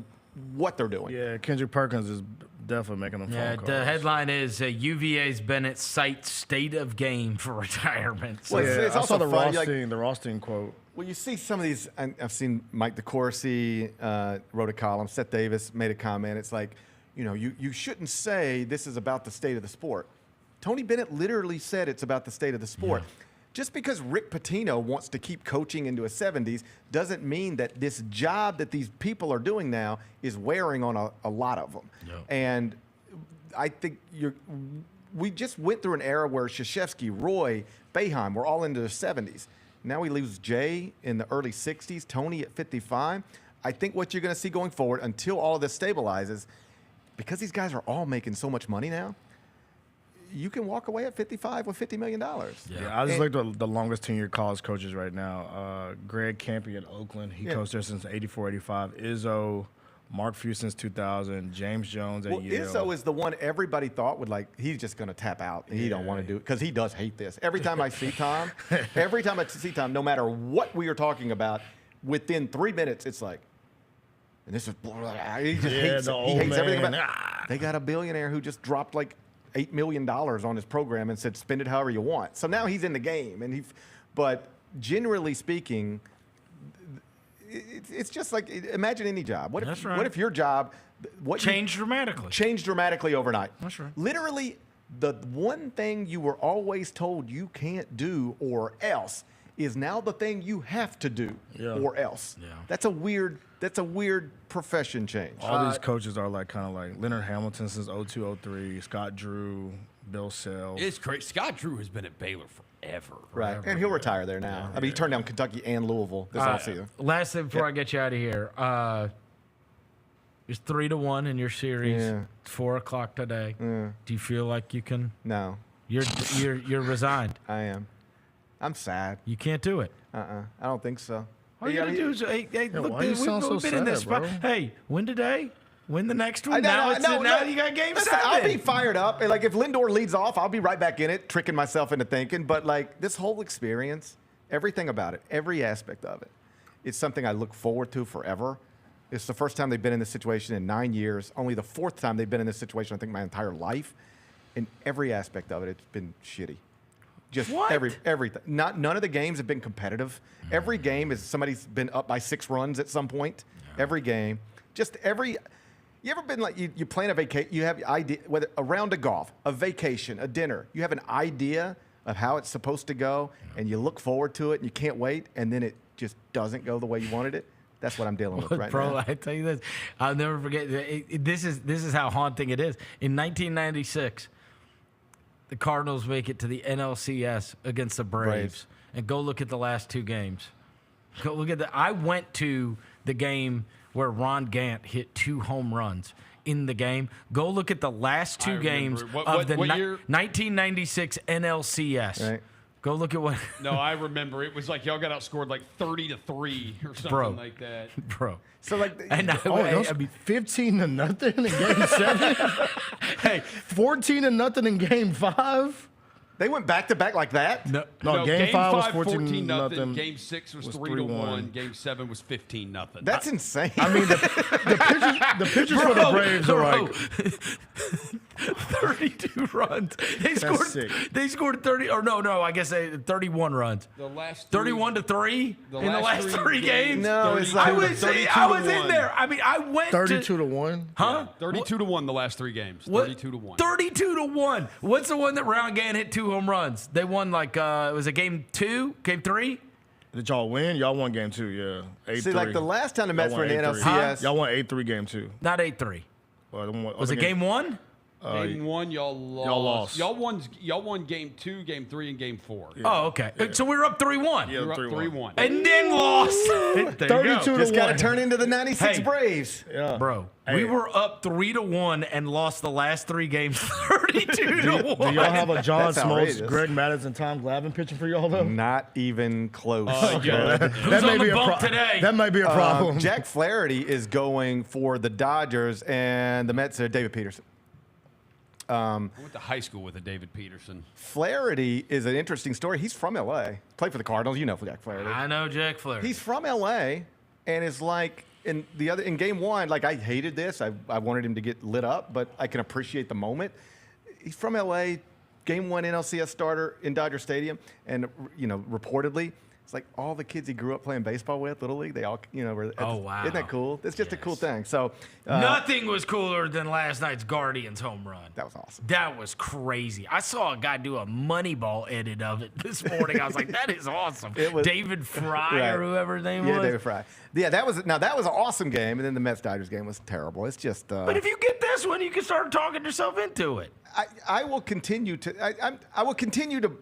what they're doing. Yeah, Kendrick Perkins is definitely making them phone calls. The headline is UVA's Bennett cites state of game for retirement. So it's also the funny, Rothstein quote. Well, you see some of these, I've seen Mike DeCourcy wrote a column, Seth Davis made a comment. It's like, you shouldn't say this is about the state of the sport. Tony Bennett literally said it's about the state of the sport. Yeah. Just because Rick Pitino wants to keep coaching into his 70s doesn't mean that this job that these people are doing now is wearing on a lot of them. No. And I think we just went through an era where Krzyzewski, Roy, Boeheim were all into their 70s. Now we lose Jay in the early 60s, Tony at 55. I think what you're going to see going forward until all of this stabilizes, because these guys are all making so much money now, you can walk away at 55 with $50 million. Yeah, I just looked at the longest tenured college coaches right now. Greg Campy at Oakland. He coached there since 84, 85. Izzo, Mark Few since 2000. James Jones at Yale. Izzo is the one everybody thought would he's just going to tap out. And he don't want to do it because he does hate this. Every time I see Tom, no matter what we are talking about, within 3 minutes, it's like, and this is, he just hates everything about it. They got a billionaire who just dropped $8 million on his program and said, spend it however you want. So now he's in the game. But generally speaking, it's just like, imagine any job. What if your job changed dramatically overnight? That's right. Literally, the one thing you were always told you can't do or else is now the thing you have to do or else. Yeah. That's a weird profession change. All these coaches are kind of like Leonard Hamilton since 0203, Scott Drew, Bill Self. It's crazy. Scott Drew has been at Baylor forever. Right. And he'll retire there now. Yeah. I mean, he turned down Kentucky and Louisville this offseason. Last thing before I get you out of here. It's 3-1 in your series. Yeah. 4:00 today. Yeah. Do you feel like you can? No. You're resigned. I am. I'm sad. You can't do it. I don't think so. All you gotta do is, look, we've been in this spot. Hey, win today, win the next one. Now you got game 7. I'll be fired up. Like if Lindor leads off, I'll be right back in it, tricking myself into thinking. But this whole experience, everything about it, every aspect of it, it's something I look forward to forever. It's the first time they've been in this situation in 9 years. Only the 4th time they've been in this situation, I think, my entire life. In every aspect of it, it's been shitty. Just What? everything. None of the games have been competitive. Every game is somebody's been up by 6 runs at some point. Yeah. Every game. You ever been like you plan a vacation? You have idea whether a round of golf, a vacation, a dinner. You have an idea of how it's supposed to go, and you look forward to it, and you can't wait, and then it just doesn't go the way you wanted it. That's what I'm dealing with right Bro, now. I tell you this, I'll never forget. This is how haunting it is. In 1996, the Cardinals make it to the NLCS against the Braves. And go look at the last 2 games. Go look at I went to the game where Ron Gant hit 2 home runs in the game. Go look at the last 2 games of the 1996 NLCS. Right. Go look at what. No, I remember. It was like y'all got outscored like 30-3 or something like that. Bro. So like, I mean, 15-0 in Game 7. Hey, 14-0 in Game 5. They went back to back like that? No, Game 5 was 14-0. Game 6 was 3-1. Game 7 was 15-0. That's insane. I mean, the pitchers for the Braves are like 32 runs. They scored 30. Or no. I guess 31 runs. The last 31-3 in the last 3 games. No, it's like I was in there. I mean, I went 32-1. Huh? 32-1 the last 3 games. 32-1. 32-1. What's the one that Ron Gant hit 2 home runs? They won like it was a game 2, game 3. Did y'all win? Y'all won game 2, yeah. 8-3. See, like the last time the Mets were in the NLCS. Y'all won 8-3 game 2. Not 8-3. Was it game 1? Game 1, y'all lost. Y'all won game 2, game 3, and game 4. Yeah. Oh, okay. Yeah. So we were up 3-1. Yeah, we were up 3-1. And then lost. 32-1. Just got to turn into the 96 Braves. Yeah. Bro, we were up 3-1 and lost the last 3 games 32-1. Do y'all have a John Smoltz, Greg Maddux, and Tom Glavine pitching for y'all, though? Not even close. Who's on the bump today? That might be a problem. Jack Flaherty is going for the Dodgers, and the Mets are David Peterson. I went to high school with a David Peterson. Flaherty is an interesting story. He's from L.A. Played for the Cardinals. You know Jack Flaherty. I know Jack Flaherty. He's from L.A. and is like in game 1. Like I hated this. I wanted him to get lit up, but I can appreciate the moment. He's from L.A. Game 1 NLCS starter in Dodger Stadium, and reportedly. It's like all the kids he grew up playing baseball with, Little League, they all, were. Oh, wow. Isn't that cool? It's just a cool thing. So nothing was cooler than last night's Guardians home run. That was awesome. That was crazy. I saw a guy do a Moneyball edit of it this morning. I was like, that is awesome. It was David Fry or whoever his name was. Yeah, David Fry. Yeah, that was an awesome game, and then the Mets-Dodgers game was terrible. It's just. But if you get this one, you can start talking yourself into it. I will continue to. I will continue to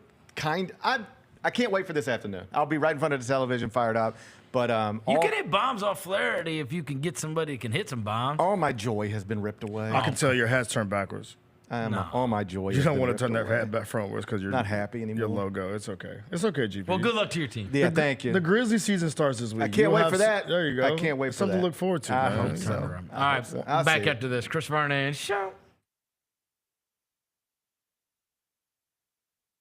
I can't wait for this afternoon. I'll be right in front of the television, fired up. But you can hit bombs off Flaherty if you can get somebody who can hit some bombs. All my joy has been ripped away. I can tell your hat's turned backwards. All my joy. You don't want to turn that hat back frontwards because you're not happy anymore. Your logo. It's okay. It's okay, GP. Well, good luck to your team. Yeah, thank you. The Grizzlies season starts this week. I can't wait for that. There you go. I can't wait for something that. to look forward to. I man. hope so. All right, back after this. Chris Vernon Show.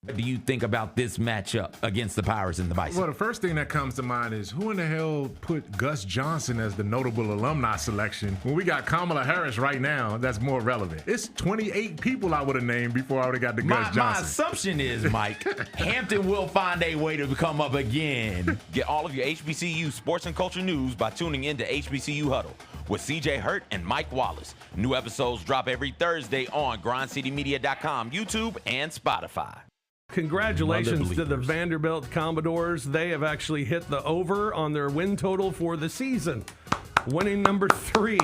What do you think about this matchup against the Pirates and the Bison? Well, the first thing that comes to mind is who in the hell put Gus Johnson as the notable alumni selection when we got Kamala Harris right now? That's more relevant. It's 28 people I would have named before I would have got the Gus Johnson. My assumption is, Mike, Hampton will find a way to come up again. Get all of your HBCU sports and culture news by tuning in to HBCU Huddle with CJ Hurt and Mike Wallace. New episodes drop every Thursday on grindcitymedia.com, YouTube, and Spotify. Congratulations to the Vanderbilt Commodores. They have actually hit the over on their win total for the season. Winning number 3.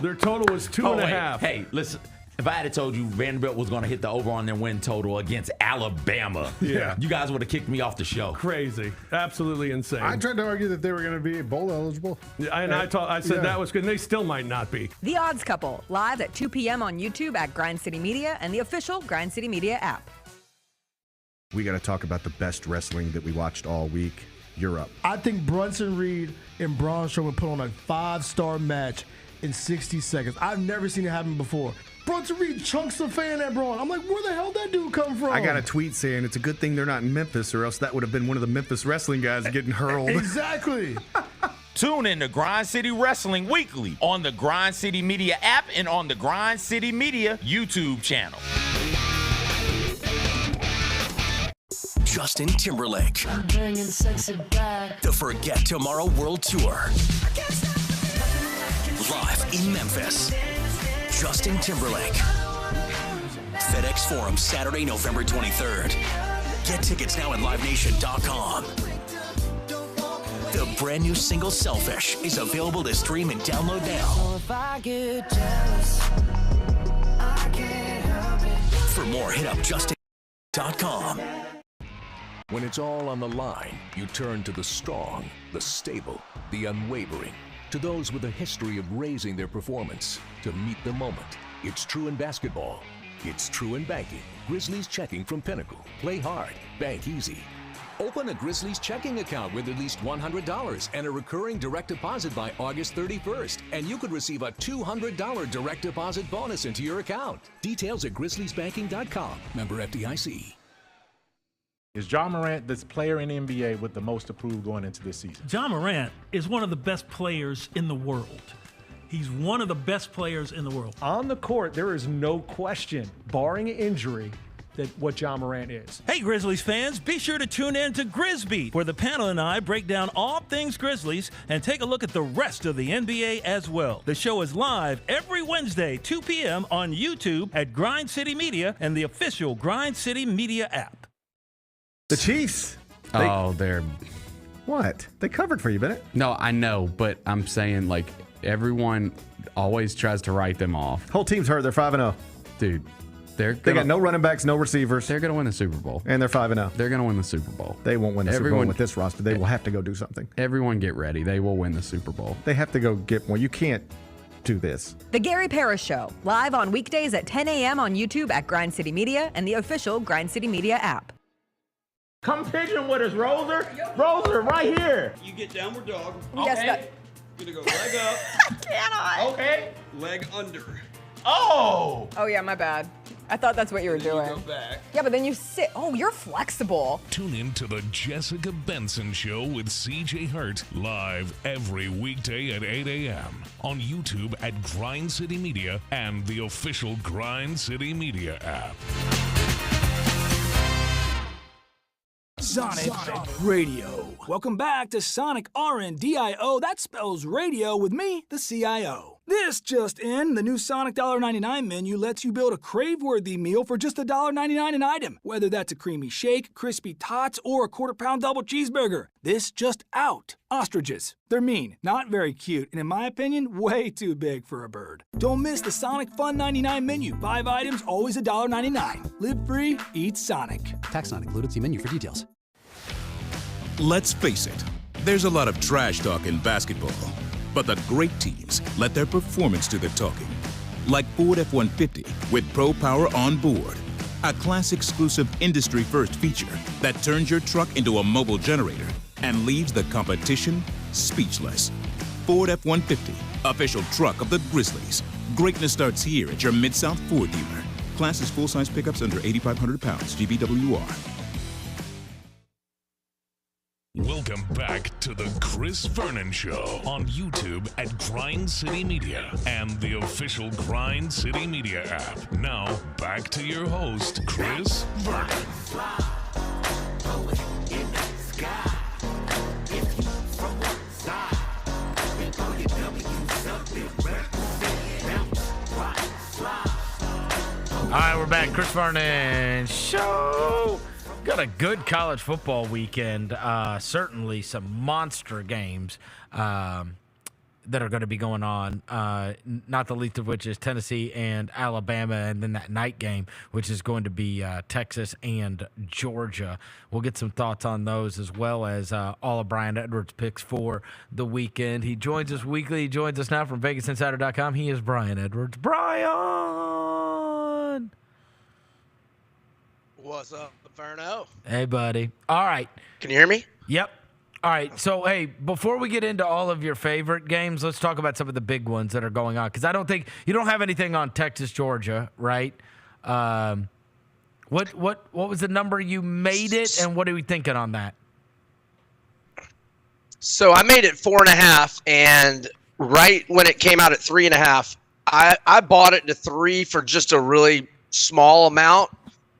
Their total was 2.5. Hey, listen. If I had told you Vanderbilt was going to hit the over on their win total against Alabama, you guys would have kicked me off the show. Crazy. Absolutely insane. I tried to argue that they were going to be bowl eligible. And I said that was good. And they still might not be. The Odds Couple, live at 2 p.m. on YouTube at Grind City Media and the official Grind City Media app. We got to talk about the best wrestling that we watched all week. You're up. I think Brunson Reed and Braun Strowman put on a 5-star match in 60 seconds. I've never seen it happen before. Brunson Reed chunks the fan at Braun. I'm like, where the hell did that dude come from? I got a tweet saying it's a good thing they're not in Memphis, or else that would have been one of the Memphis wrestling guys getting hurled. Exactly. Tune in to Grind City Wrestling weekly on the Grind City Media app and on the Grind City Media YouTube channel. Justin Timberlake. I'm bringing sexy back. The Forget Tomorrow World Tour. Live in Memphis. Justin Timberlake. FedEx Forum, Saturday, November 23rd. Get tickets now at livenation.com. The brand new single Selfish is available to stream and download now. So if I get jealous, I can't help it. For more, hit up justin.com. When it's all on the line, you turn to the strong, the stable, the unwavering. To those with a history of raising their performance, to meet the moment. It's true in basketball. It's true in banking. Grizzlies checking from Pinnacle. Play hard. Bank easy. Open a Grizzlies checking account with at least $100 and a recurring direct deposit by August 31st. And you could receive a $200 direct deposit bonus into your account. Details at grizzliesbanking.com. Member FDIC. Is Ja Morant the player in the NBA with the most approved going into this season? Ja Morant is one of the best players in the world. He's one of the best players in the world. On the court, there is no question, barring injury, that what Ja Morant is. Hey, Grizzlies fans, be sure to tune in to Grizzbeat, where the panel and I break down all things Grizzlies and take a look at the rest of the NBA as well. The show is live every Wednesday, 2 p.m. on YouTube at Grind City Media and the official Grind City Media app. The Chiefs. They're... What? They covered for you, Bennett. No, I know, but I'm saying, like, everyone always tries to write them off. Whole team's hurt. They're 5-0. Dude. They got no running backs, no receivers. They're going to win the Super Bowl. And they're 5-0. They're going to win the Super Bowl. They won't win the Super Bowl with this roster. They will have to go do something. Everyone get ready. They will win the Super Bowl. They have to go get more. You can't do this. The Gary Parrish Show, live on weekdays at 10 a.m. on YouTube at Grind City Media and the official Grind City Media app. Come pigeon with us, Roser. Roser, right here. You get downward dog. Yes, okay. Gonna go leg up. Can I? Okay. Leg under. Oh! Oh, yeah, my bad. I thought that's what you were doing. Go back. Yeah, but then you sit. Oh, you're flexible. Tune in to the Jessica Benson Show with CJ Hurt, live every weekday at 8 a.m. on YouTube at Grind City Media and the official Grind City Media app. Sonic Radio. Welcome back to Sonic RNDIO. That spells radio with me, the CIO. This just in, the new Sonic $1.99 menu lets you build a crave-worthy meal for just $1.99 an item. Whether that's a creamy shake, crispy tots, or a quarter-pound double cheeseburger. This just out. Ostriches. They're mean, not very cute, and in my opinion, way too big for a bird. Don't miss the Sonic Fun 99 menu. 5 items, always $1.99. Live free, eat Sonic. Tax not included. See menu for details. Let's face it, there's a lot of trash talk in basketball. But the great teams let their performance do the talking. Like Ford F-150 with Pro Power on board. A class-exclusive industry-first feature that turns your truck into a mobile generator and leaves the competition speechless. Ford F-150, official truck of the Grizzlies. Greatness starts here at your Mid-South Ford dealer. Class is full-size pickups under 8,500 pounds, GVWR. Welcome back to the Chris Vernon Show on YouTube at Grind City Media and the official Grind City Media app. Now, back to your host, Chris Vernon. All right, we're back. Chris Vernon Show. Got a good college football weekend. Certainly some monster games that are going to be going on, not the least of which is Tennessee and Alabama, and then that night game, which is going to be Texas and Georgia. We'll get some thoughts on those, as well as all of Brian Edwards' picks for the weekend. He joins us weekly. He joins us now from VegasInsider.com. He is Brian Edwards. Brian! What's up, Verno? Hey, buddy. All right. Can you hear me? Yep. All right. So, hey, before we get into all of your favorite games, let's talk about some of the big ones that are going on. Because I don't think you don't have anything on Texas, Georgia, right? What was the number you made it, and what are we thinking on that? So I made it 4.5, and right when it came out at 3.5, I bought it to 3 for just a really small amount.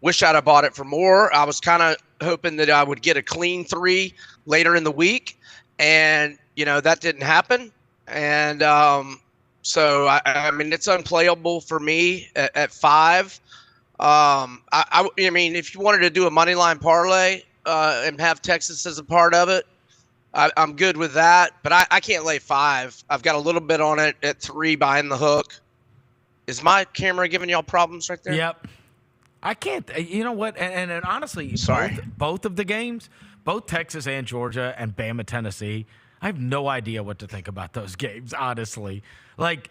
Wish I'd have bought it for more. I was kind of hoping that I would get a clean 3 later in the week, and that didn't happen. And so I mean, it's unplayable for me at 5. I mean, if you wanted to do a money line parlay and have Texas as a part of it, I'm good with that. But I can't lay 5. I've got a little bit on it at 3 behind the hook. Is my camera giving y'all problems right there? Yep. I can't. You know what? And honestly, both of the games, both Texas and Georgia and Bama, Tennessee, I have no idea what to think about those games, honestly. Like,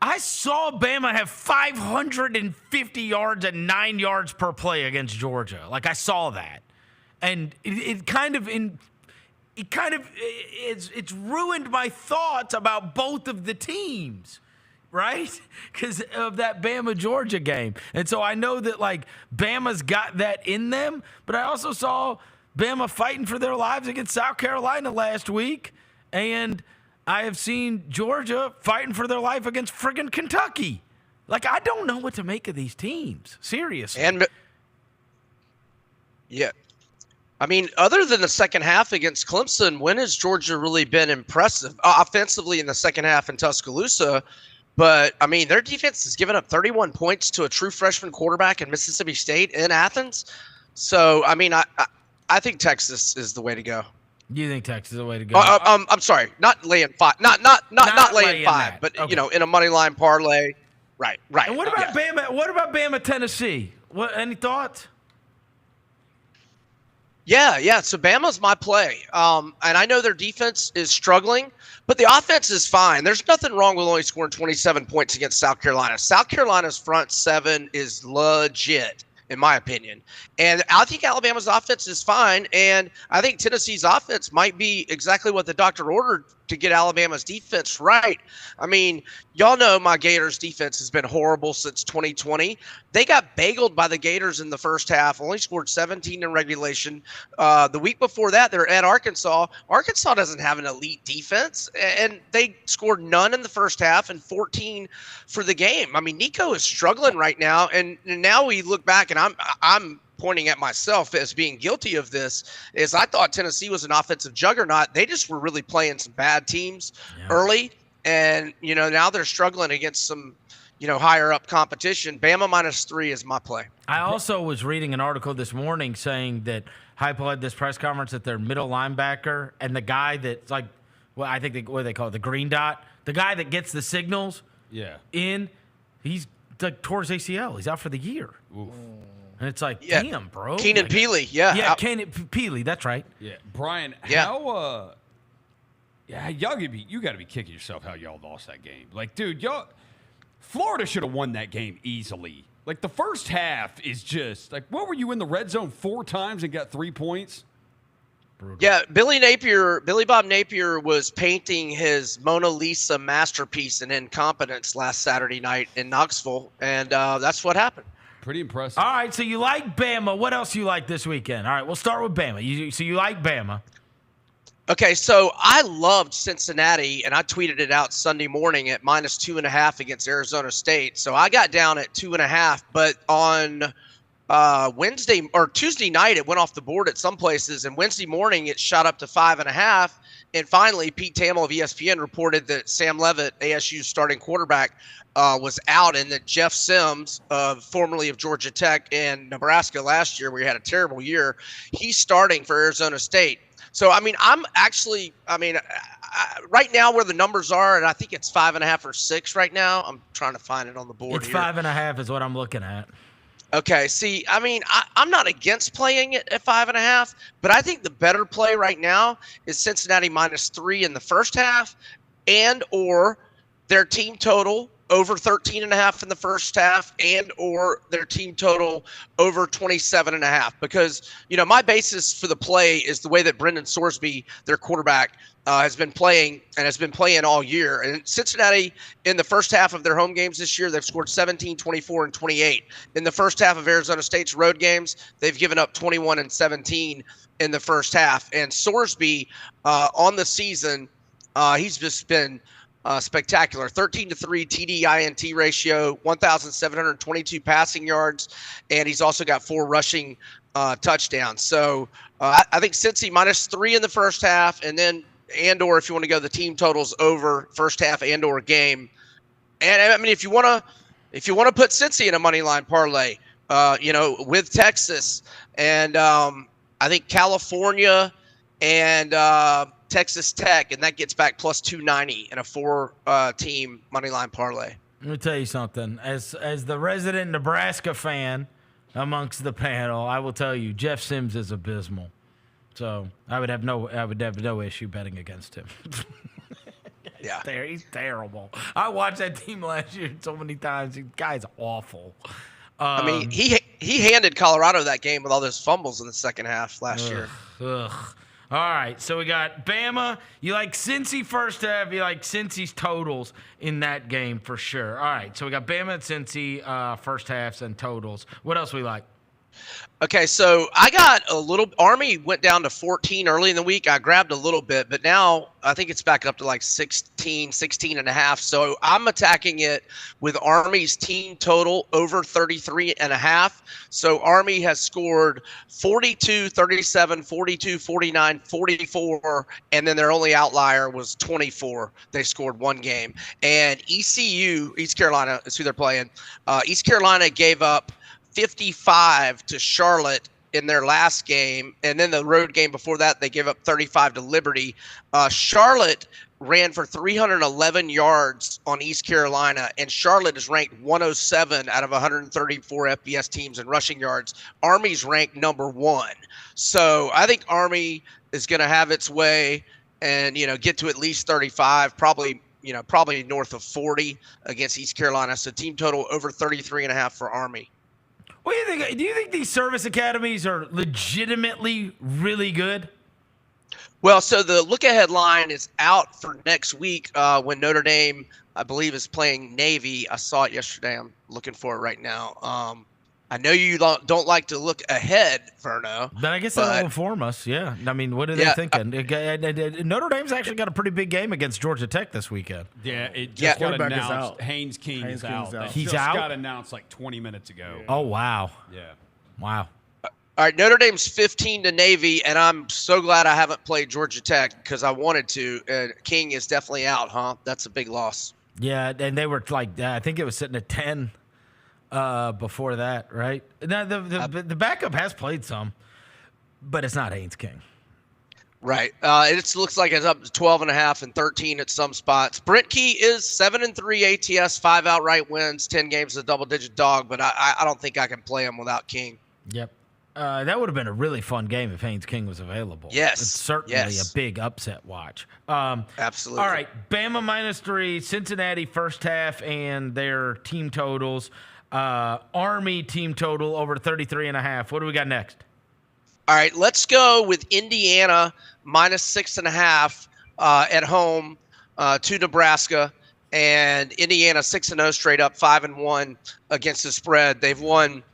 I saw Bama have 550 yards and 9 yards per play against Georgia. Like, I saw that. And it's ruined my thoughts about both of the teams. Right? Because of that Bama-Georgia game. And so I know that, like, Bama's got that in them, but I also saw Bama fighting for their lives against South Carolina last week, and I have seen Georgia fighting for their life against friggin' Kentucky. Like, I don't know what to make of these teams. Seriously. And, yeah. I mean, other than the second half against Clemson, when has Georgia really been impressive? Offensively in the second half in Tuscaloosa. But, I mean, their defense has given up 31 points to a true freshman quarterback in Mississippi State in Athens. So, I mean, I think Texas is the way to go. You think Texas is the way to go? I'm sorry, not laying 5. Not laying 5, but, okay. In a money line parlay. Right. And what about Bama? What about Bama, Tennessee? Any thoughts? Yeah. So Bama's my play. And I know their defense is struggling, but the offense is fine. There's nothing wrong with only scoring 27 points against South Carolina. South Carolina's front 7 is legit, in my opinion. And I think Alabama's offense is fine. And I think Tennessee's offense might be exactly what the doctor ordered to get Alabama's defense right. I mean, y'all know my Gators defense has been horrible since 2020. They got bageled by the Gators in the first half, only scored 17 in regulation. The week before that, they're at Arkansas. Arkansas doesn't have an elite defense, and they scored none in the first half and 14 for the game. I mean, Nico is struggling right now, and now we look back, and I'm pointing at myself as being guilty of this, is I thought Tennessee was an offensive juggernaut. They just were really playing some bad teams early, and now they're struggling against some higher up competition. Bama -3 is my play. I also was reading an article this morning saying that Heupel had this press conference that their middle linebacker and the guy that's like, well, I think what do they call it, the green dot, the guy that gets the signals he's like tore his ACL. He's out for the year. Oof. And it's like, damn, bro. Keenan Peely, Yeah, Keenan Peely, that's right. Yeah. Brian, how you got to be kicking yourself how y'all lost that game. Like, dude, Florida should have won that game easily. Like, the first half is just, like, what were you in the red zone 4 times and got 3 points? Brutal. Yeah, Billy Bob Napier was painting his Mona Lisa masterpiece in incompetence last Saturday night in Knoxville, and that's what happened. Pretty impressive. All right, so you like Bama. What else you like this weekend? All right, we'll start with Bama. So you like Bama. Okay, so I loved Cincinnati, and I tweeted it out Sunday morning at -2.5 against Arizona State. So I got down at 2.5, but on Wednesday or Tuesday night, it went off the board at some places, and Wednesday morning it shot up to 5.5. And finally, Pete Thamel of ESPN reported that Sam Leavitt, ASU's starting quarterback, was out, and that Jeff Sims, formerly of Georgia Tech and Nebraska last year, where he had a terrible year, he's starting for Arizona State. So, I mean, right now where the numbers are, and I think it's 5.5 or 6 right now. I'm trying to find it on the board. It's 5.5 is what I'm looking at. Okay, see, I mean, I'm not against playing it at 5.5, but I think the better play right now is Cincinnati -3 in the first half, and or their team total over 13.5 in the first half, and or their team total over 27.5. Because, my basis for the play is the way that Brendan Sorsby, their quarterback, has been playing and has been playing all year. And Cincinnati, in the first half of their home games this year, they've scored 17, 24, and 28. In the first half of Arizona State's road games, they've given up 21 and 17 in the first half. And Sorsby, on the season, he's just been spectacular. 13-3 TD-INT ratio, 1,722 passing yards, and he's also got 4 rushing touchdowns. So I think Cincy -3 in the first half, and then and/or if you want to go the team totals over first half and/or game. And I mean, if you want to put Cincy in a money line parlay, with Texas and I think California and Texas Tech, and that gets back plus 290 in a 4-team money line parlay. Let me tell you something. As the resident Nebraska fan amongst the panel, I will tell you Jeff Sims is abysmal. So I would have no issue betting against him. Yeah, he's terrible. I watched that team last year so many times. The guy's awful. I mean, he handed Colorado that game with all those fumbles in the second half last year. All right, so we got Bama. You like Cincy first half. You like Cincy's totals in that game for sure. All right, so we got Bama and Cincy first halves and totals. What else we like? Okay, so I got a little. Army went down to 14 early in the week. I grabbed a little bit, but now I think it's back up to like 16 and a half. So I'm attacking it with Army's team total over 33 and a half. So Army has scored 42, 37, 42, 49, 44, and then their only outlier was 24. They scored one game. And ECU, East Carolina, is who they're playing. East Carolina gave up 55 to Charlotte in their last game, and then the road game before that they gave up 35 to Liberty. Charlotte ran for 311 yards on East Carolina, and Charlotte is ranked 107 out of 134 FBS teams in rushing yards. Army's ranked number 1. So I think Army is going to have its way and get to at least 35, probably north of 40 against East Carolina. So team total over 33.5 for Army. What do you think? Do you think these service academies are legitimately really good? Well, so the look-ahead line is out for next week when Notre Dame, I believe, is playing Navy. I saw it yesterday. I'm looking for it right now. I know you don't like to look ahead, Verno. But I guess that'll inform us, yeah. I mean, what are they thinking? Notre Dame's actually got a pretty big game against Georgia Tech this weekend. Yeah, it just got announced. Haynes King is out. He's just out? got announced like 20 minutes ago. Oh, wow. Yeah. Wow. All right, Notre Dame's 15 to Navy, and I'm so glad I haven't played Georgia Tech because I wanted to. King is definitely out, huh? That's a big loss. Yeah, and they were like, I think it was sitting at 10 before that, right? Now, the backup has played some, but it's not Haynes King. Right. It looks like it's up to 12.5 and 13 at some spots. Brent Key is 7-3 ATS, 5 outright wins, 10 games as a double-digit dog, but I don't think I can play him without King. Yep. That would have been a really fun game if Haynes King was available. Yes. It's certainly a big upset watch. Absolutely. All right. Bama -3, Cincinnati first half and their team totals. Army team total over 33.5. What do we got next? All right, let's go with Indiana -6.5 at home to Nebraska, and Indiana 6-0 straight up, 5-1 against the spread. They've won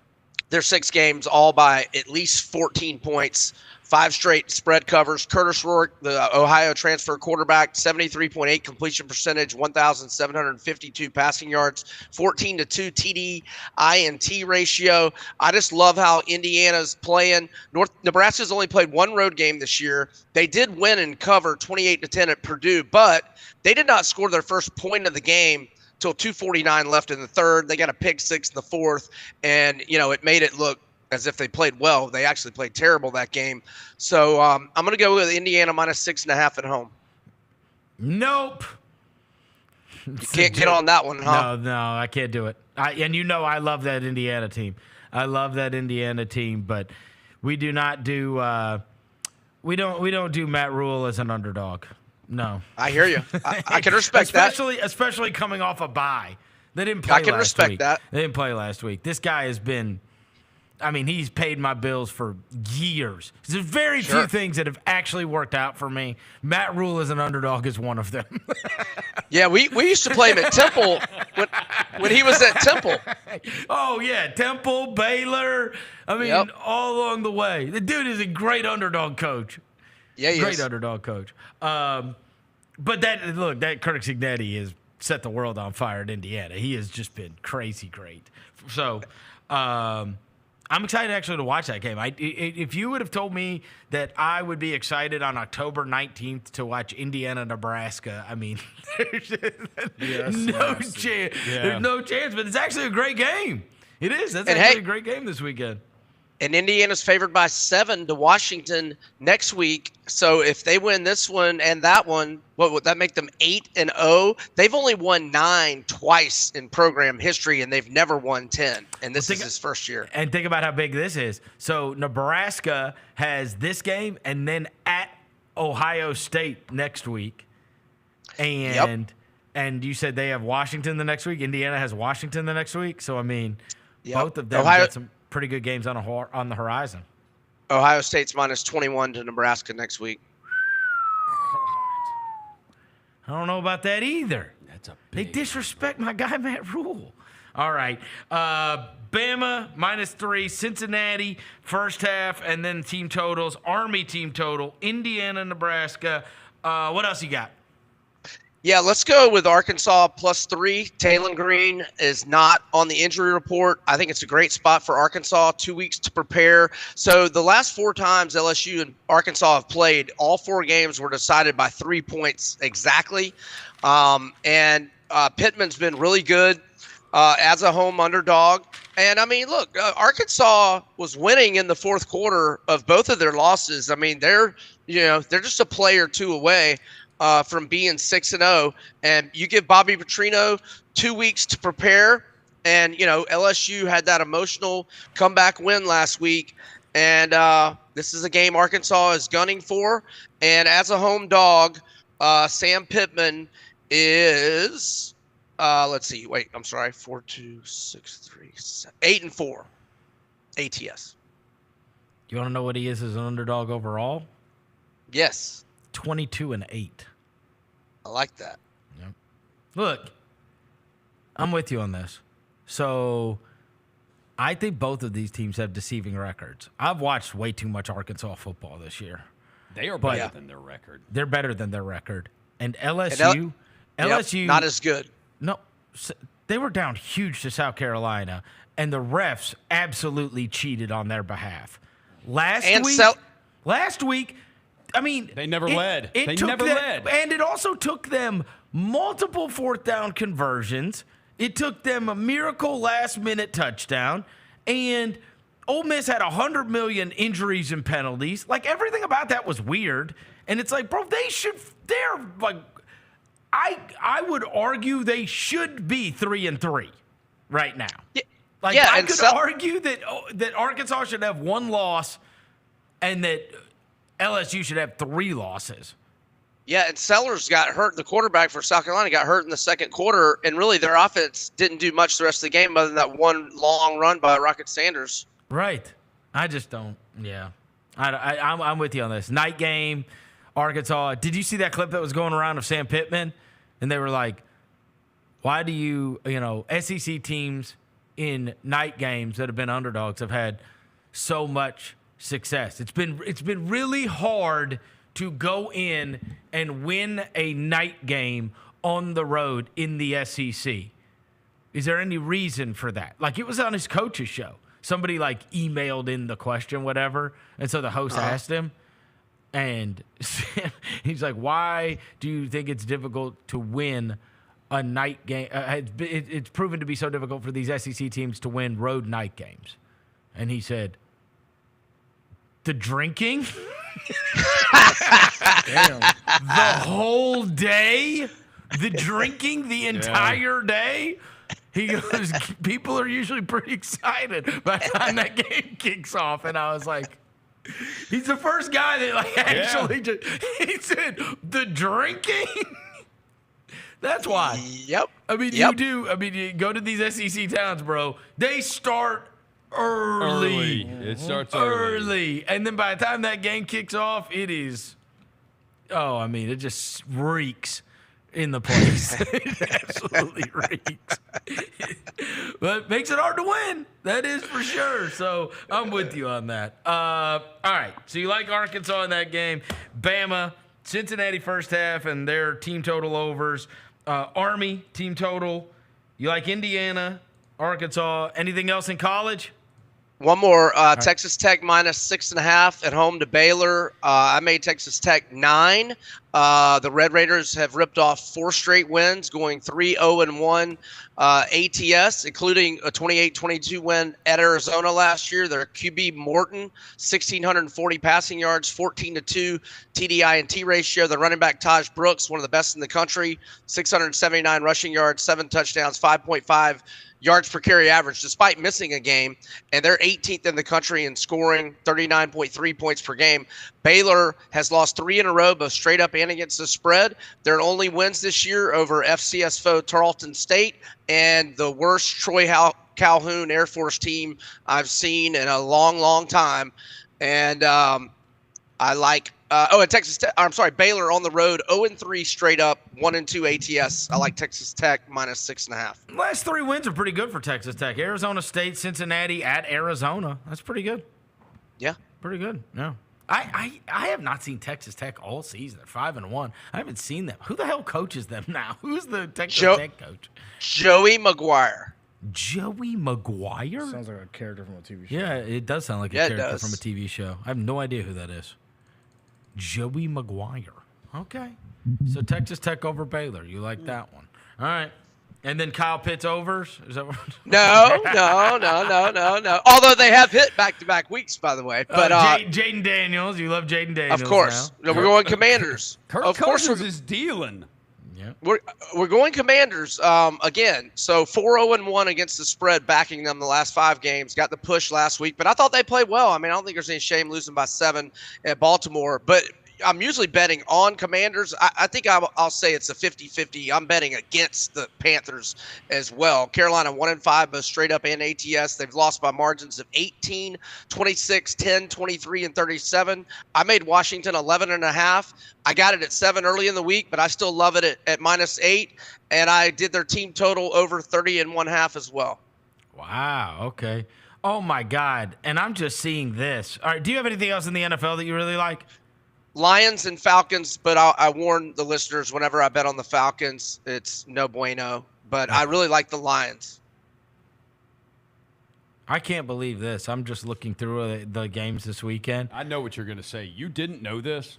their 6 games all by at least 14 points. 5 straight spread covers. Curtis Rourke, the Ohio transfer quarterback, 73.8 completion percentage, 1,752 passing yards, 14-2 TD-INT ratio. I just love how Indiana's playing. Nebraska's only played 1 road game this year. They did win and cover 28-10 at Purdue, but they did not score their first point of the game till 2:49 left in the third. They got a pick 6 in the fourth, and it made it look as if they played well. They actually played terrible that game. So I'm going to go with Indiana -6.5 at home. Nope. You can't get on that one, huh? No, I can't do it. I love that Indiana team. But we do not do we don't do Matt Rule as an underdog. No. I hear you. I can respect that. Especially coming off a bye. They didn't play last week. I can respect that. They didn't play last week. This guy has been he's paid my bills for years. There's very few things that have actually worked out for me. Matt Rule as an underdog is one of them. Yeah, we used to play him at Temple when he was at Temple. Oh, yeah, Temple, Baylor. All along the way. The dude is a great underdog coach. Yeah, he Great is. underdog coach. But that Kirk Cignetti has set the world on fire at Indiana. He has just been crazy great. So I'm excited actually to watch that game. If you would have told me that I would be excited on October 19th to watch Indiana, Nebraska, I mean, there's no chance. Yeah. There's no chance, but it's actually a great game. It is. That's actually a great game this weekend. And Indiana's favored by 7 to Washington next week. So if they win this one and that one, what would that make them 8-0? They've only won 9 twice in program history, and they've never won 10. And this is his first year. And think about how big this is. So Nebraska has this game and then at Ohio State next week. And you said they have Washington the next week. Indiana has Washington the next week. So, I mean, both of them got some pretty good games on the horizon. Ohio State's minus 21 to Nebraska next week. I don't know about that either. That's they disrespect my guy Matt Rule. All right. Bama minus 3, Cincinnati first half, and then team totals. Army team total, Indiana, Nebraska. What else you got? Yeah, let's go with Arkansas plus 3. Taylon Green is not on the injury report. I think it's a great spot for Arkansas. 2 weeks to prepare. So the last 4 times LSU and Arkansas have played, all 4 games were decided by 3 points exactly. And Pittman's been really good as a home underdog. And, I mean, look, Arkansas was winning in the fourth quarter of both of their losses. I mean, they're just a play or 2 away from being 6-0, and you give Bobby Petrino 2 weeks to prepare. And LSU had that emotional comeback win last week, and this is a game Arkansas is gunning for. And as a home dog, Sam Pittman is 4, 2, 6, 3, 7, 8-4 ATS. You want to know what he is as an underdog overall? Yes. 22-8. I like that. Yep. Look, I'm with you on this. So I think both of these teams have deceiving records. I've watched way too much Arkansas football this year. They are better than their record. They're better than their record. And LSU, not as good. No, they were down huge to South Carolina, and the refs absolutely cheated on their behalf. Last week, I mean, they never led. They never led. And it also took them multiple fourth down conversions. It took them a miracle last-minute touchdown. And Ole Miss had 100 million injuries and penalties. Like, everything about that was weird. And it's like, bro, I would argue they should be 3-3 right now. I could argue that Arkansas should have 1 loss and that LSU should have 3 losses. Yeah, and Sellers got hurt. The quarterback for South Carolina got hurt in the second quarter, and really their offense didn't do much the rest of the game other than that one long run by Rocket Sanders. Right. I just don't. Yeah. I'm with you on this. Night game, Arkansas. Did you see that clip that was going around of Sam Pittman? And they were like, why do you SEC teams in night games that have been underdogs have had so much success. It's been really hard to go in and win a night game on the road in the SEC. Is there any reason for that? Like, it was on his coach's show. Somebody emailed in the question, whatever, and so the host asked him, and he's like, "Why do you think it's difficult to win a night game? It's proven to be so difficult for these SEC teams to win road night games." And he said, "The drinking." Damn. The whole day? The drinking the entire day? He goes, people are usually pretty excited by the time that game kicks off. And I was like, he's the first guy that actually just, he said, the drinking? That's why. Yep. I mean, you go to these SEC towns, bro. They start early. It starts early. And then by the time that game kicks off, it is, it just reeks in the place. It absolutely reeks. But it makes it hard to win. That is for sure. So I'm with you on that. All right. So you like Arkansas in that game. Bama, Cincinnati first half and their team total overs. Army team total. You like Indiana, Arkansas. Anything else in college? One more. Texas Tech -6.5 at home to Baylor. I made Texas Tech 9. The Red Raiders have ripped off 4 straight wins, going 3-0-1 ATS, including a 28-22 win at Arizona last year. Their QB Morton, 1,640 passing yards, 14-2 TDI&T ratio. The running back Taj Brooks, one of the best in the country, 679 rushing yards, 7 touchdowns, 5.5 yards per carry average, despite missing a game, and they're 18th in the country in scoring, 39.3 points per game. Baylor has lost 3 in a row, both straight up and against the spread. Their only wins this year over FCS foe Tarleton State and the worst Troy Calhoun Air Force team I've seen in a long, long time. And I like Baylor on the road, 0-3 straight up, 1-2 ATS. I like Texas Tech -6.5. Last 3 wins are pretty good for Texas Tech. Arizona State, Cincinnati, at Arizona. That's pretty good. Yeah. Pretty good. Yeah. I have not seen Texas Tech all season. They're 5-1. I haven't seen them. Who the hell coaches them now? Who's the Texas Tech coach? Joey McGuire. Joey McGuire? Sounds like a character from a TV show. Yeah, it does sound like a character from a TV show. I have no idea who that is. Joey McGuire. Okay. So Texas Tech over Baylor. You like that one. All right. And then Kyle Pitts overs? Is that what? No. Although they have hit back-to-back weeks, by the way. But Jaden Daniels. You love Jaden Daniels. Of course. No, we're going Commanders. Kirk Cousins is dealing. Yeah. We're going Commanders again. So 4-0-1 against the spread, backing them the last 5 games. Got the push last week, but I thought they played well. I mean, I don't think there's any shame losing by 7 at Baltimore. But I'm usually betting on Commanders. I think I'll say it's a 50-50. I'm betting against the Panthers as well. Carolina 1-5, both straight up and ATS. They've lost by margins of 18, 26, 10, 23, and 37. I made Washington 11.5. I got it at 7 early in the week, but I still love it at -8. And I did their team total over 30.5 as well. Wow. Okay. Oh, my God. And I'm just seeing this. All right. Do you have anything else in the NFL that you really like? Lions and Falcons, but I warn the listeners, whenever I bet on the Falcons, it's no bueno. But I really like the Lions. I can't believe this. I'm just looking through the games this weekend. I know what you're going to say. You didn't know this?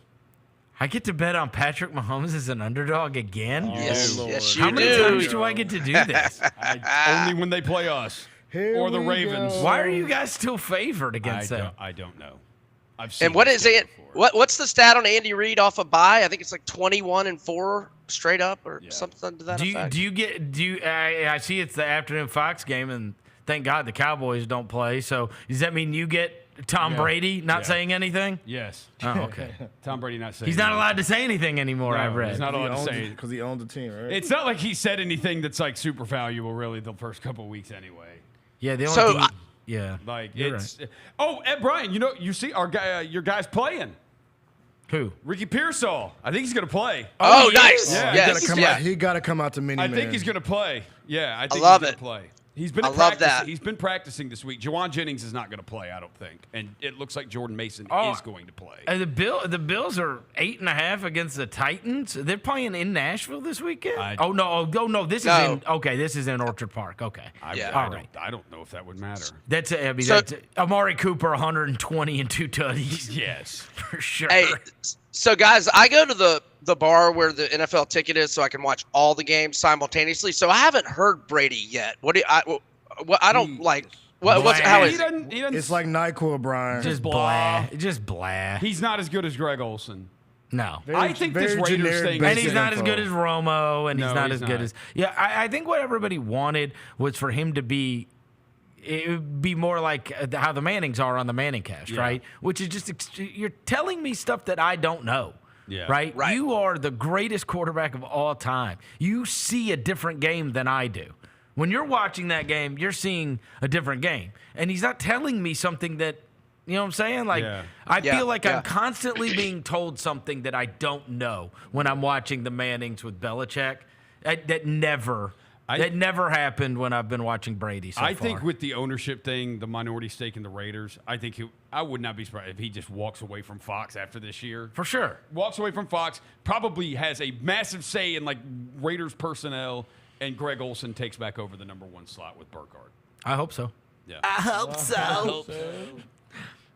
I get to bet on Patrick Mahomes as an underdog again? Yes, yes, you How many times do I get to do this? Only when they play us or the Ravens. Why are you guys still favored against them? I don't know. I've seen and what is it? What's the stat on Andy Reid off a bye? I think it's like 21-4 straight up or something to that effect. I see it's the afternoon Fox game, and thank God the Cowboys don't play. So does that mean you get Tom Brady not saying anything? Yes. Oh, okay. Tom Brady not saying He's not anything. allowed to say anything anymore, I've read. He's not allowed to say because he owns the team, right? It's not like he said anything that's like super valuable really the first couple of weeks anyway. Yeah, the only thing like you're it's right. Oh, Ed Brian, you see our guy your guy's playing. Who? Ricky Pearsall. I think he's going to play. Oh, nice. Yeah. He got to come out to Mini I Man. think he's going to play. Yeah, I think love he's going it. to play. He's been He's been practicing this week. Jawan Jennings is not going to play, I don't think. And it looks like Jordan Mason is going to play. The Bills are 8.5 against the Titans. They're playing in Nashville this weekend. This is in Orchard Park. Okay. I don't know if that would matter. That's Amari Cooper 120 and 2 tutties. Yes, for sure. Hey, so guys, I go to the bar where the NFL ticket is, so I can watch all the games simultaneously. So I haven't heard Brady yet. How is it? It's like NyQuil, Brian. Just blah. Just blah. He's not as good as Greg Olsen. No. I think this Raiders thing, and he's not as good as Romo, and he's not as good as I think what everybody wanted was for him to be. It would be more like how the Mannings are on the Manning cast, right? Which is just you're telling me stuff that I don't know. Yeah. Right? You are the greatest quarterback of all time. You see a different game than I do. When you're watching that game, you're seeing a different game. And he's not telling me something that, you know what I'm saying? Like, I feel like I'm constantly being told something that I don't know when I'm watching the Mannings with Belichick. That never That never happened when I've been watching Brady so I far. think with the ownership thing, the minority stake in the Raiders, I would not be surprised if he just walks away from Fox after this year. For sure. Walks away from Fox, probably has a massive say in Raiders personnel, and Greg Olson takes back over the number 1 slot with Burkhardt. I hope so. Yeah. I hope so.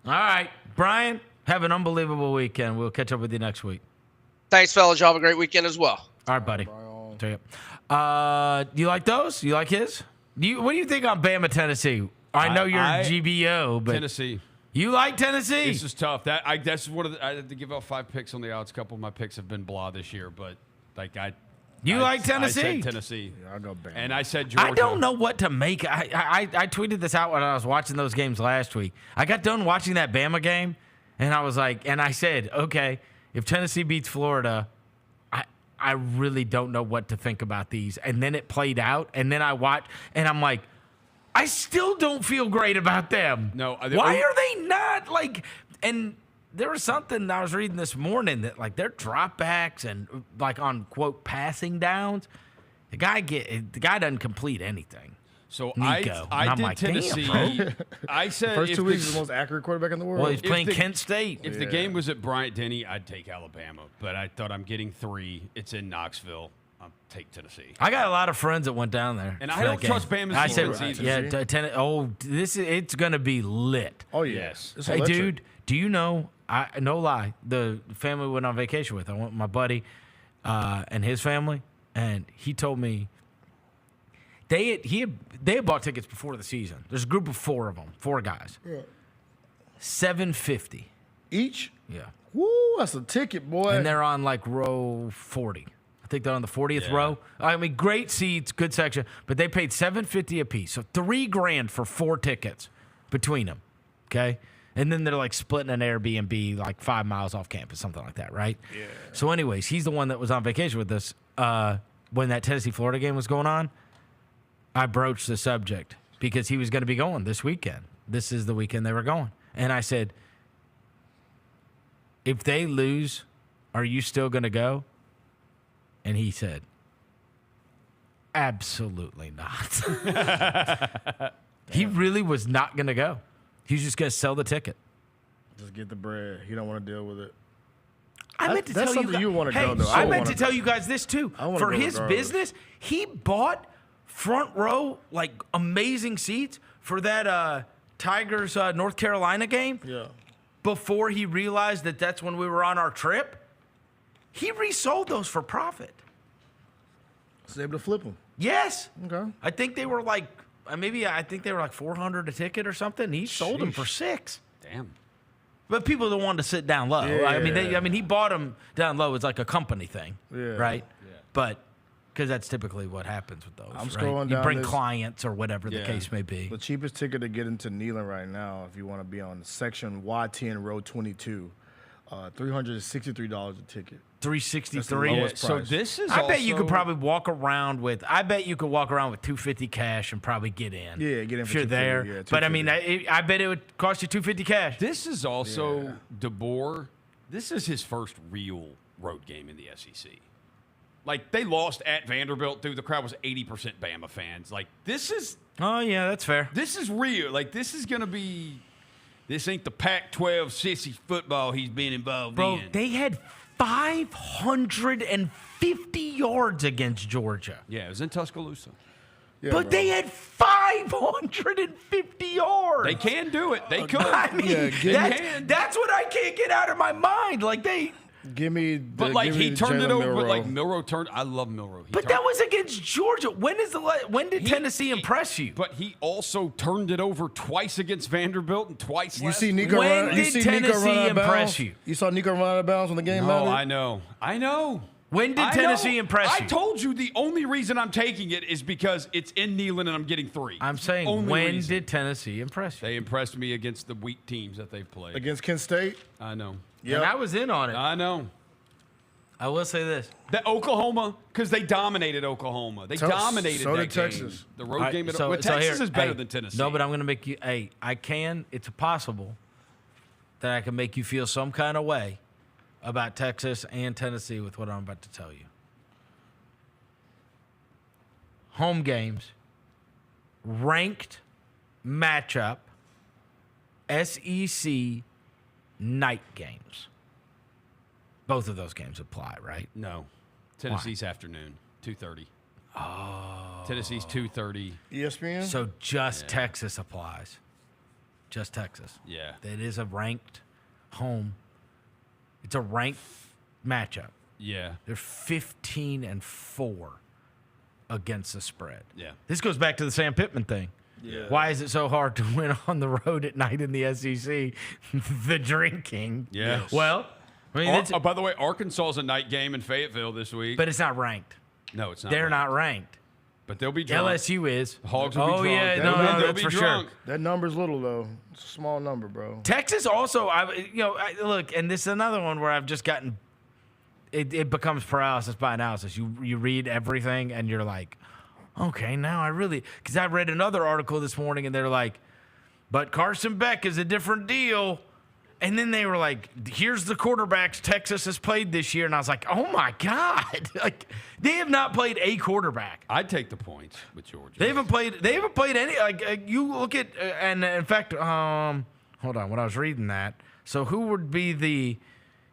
All right, Brian, have an unbelievable weekend. We'll catch up with you next week. Thanks, fellas. Y'all have a great weekend as well. All right, buddy. See ya. You like those? You like his? What do you think on Bama, Tennessee? I know you're GBO, but Tennessee. You like Tennessee? This is tough. That's one of I had to give out 5 picks on the odds. A couple of my picks have been blah this year, but You like Tennessee? I said Tennessee. Yeah, I'll go Bama. And I said Georgia. I don't know what to make. I tweeted this out when I was watching those games last week. I got done watching that Bama game, and I was like, and I said, okay, if Tennessee beats Florida, I really don't know what to think about these. And then it played out, and then I watched, and I'm like, I still don't feel great about them. No. Why are they not and there was something I was reading this morning that their dropbacks and on quote passing downs, the guy doesn't complete anything. So Nico. I did like, Tennessee. damn, I said First 2 weeks is the most accurate quarterback in the world. Well, he's playing Kent State. If the game was at Bryant-Denny, I'd take Alabama. But I thought I'm getting 3. It's in Knoxville. I'll take Tennessee. I got a lot of friends that went down there. And I don't trust Bama's I defense said, either. it's going to be lit. Oh, yes. It's Hey, electric. dude, do you know, no lie, the family we went on vacation with, I went with my buddy and his family, and he told me they had bought tickets before the season. There's a group of 4 of them, 4 guys. Yeah. $750 each? Yeah. Woo, that's a ticket, boy. And they're on row 40. I think they're on the 40th row. I mean, great seats, good section, but they paid $750 a piece. So $3,000 for 4 tickets between them. Okay? And then they're splitting an Airbnb 5 miles off campus, something like that, right? Yeah. So anyways, he's the one that was on vacation with us when that Tennessee-Florida game was going on. I broached the subject because he was going to be going this weekend. This is the weekend they were going. And I said, if they lose, are you still going to go? And he said, absolutely not. He really was not going to go. He was just going to sell the ticket. Just get the bread. He don't want to deal with it. I meant to That's tell something you want to hey, go, though. I meant to tell you guys this, too. For his regardless. business, he bought front row, amazing seats for that Tigers North Carolina game. Yeah. Before he realized that that's when we were on our trip. He resold those for profit. Was able to flip them. Yes. Okay. I think they were I think they were $400 a ticket or something. He sold them for $600. Damn. But people don't want to sit down low. Yeah. I mean, he bought them down low. It's like a company thing, Yeah. right? Yeah. But because that's typically what happens with those. I'm right? scrolling You down bring this- clients or whatever the case may be. The cheapest ticket to get into Neyland right now, if you want to be on section Y10, row 22, $363 a ticket. $363. Lowest So price. this is. I bet you could also- probably walk around with. I bet you could walk around with $250 cash and probably get in. Yeah, get in if for you're there. $250, yeah, But I mean, I bet it would cost you $250 cash. This is also DeBoer. This is his first real road game in the SEC. They lost at Vanderbilt. Dude, the crowd was 80% Bama fans. This is. Oh yeah, that's fair. This is real. This is gonna be. This ain't the Pac-12 sissy football he's been involved Bro, in. they had 550 yards against Georgia. Yeah, it was in Tuscaloosa. Yeah, but bro. they had 550 yards. They can do it. They could. I mean, Yeah, that's what I can't get out of my mind. Give me. But give he me turned it Jalen over. Milroe. But Milroe turned. I love Milroe. But that was against Georgia. When did Tennessee impress you? But he also turned it over twice against Vanderbilt and twice. You last see week. Nico When run. did You see Tennessee Nico run out of impress bounds? you? You saw Nico run out of bounds when the game No, mattered. I know. When did Tennessee impress you? I told you the only reason I'm taking it is because it's in Neyland and I'm getting 3. I'm saying, Only when reason. did Tennessee impress you? They impressed me against the weak teams that they've played. Against Kent State. I know. Yep. And I was in on it. I know. I will say this. That Oklahoma, because they dominated Oklahoma. They dominated so that did game. Texas. The road game. Texas is better than Tennessee. No, but I'm going to make you. Hey, it's possible that I can make you feel some kind of way about Texas and Tennessee with what I'm about to tell you. home games, ranked matchup, SEC night games. Both of those games apply, right? No. Tennessee's afternoon, 2:30. Oh. Tennessee's 2:30. ESPN? So just Texas applies. Just Texas. Yeah. It is a ranked home. It's a ranked matchup. Yeah. They're 15-4 against the spread. Yeah. This goes back to the Sam Pittman thing. Yeah. Why is it so hard to win on the road at night in the SEC? The drinking. Yeah. Well, I mean, it's, by the way, Arkansas is a night game in Fayetteville this week. but it's not ranked. No, it's not. They're not ranked. But they'll be drunk. LSU is. The Hogs will be drunk. Yeah, They'll that's be for drunk. sure. That number's little, though. It's a small number, bro. Texas also, look, and this is another one where I've just gotten, it becomes paralysis by analysis. You read everything and you're like, okay, now I really, because I read another article this morning and they're like, but Carson Beck is a different deal. And then they were like, here's the quarterbacks Texas has played this year. And I was like, oh my God. Like, they have not played a quarterback. I'd take the points with Georgia. They haven't played any, you look at, and in fact, hold on, when I was reading that. So who would be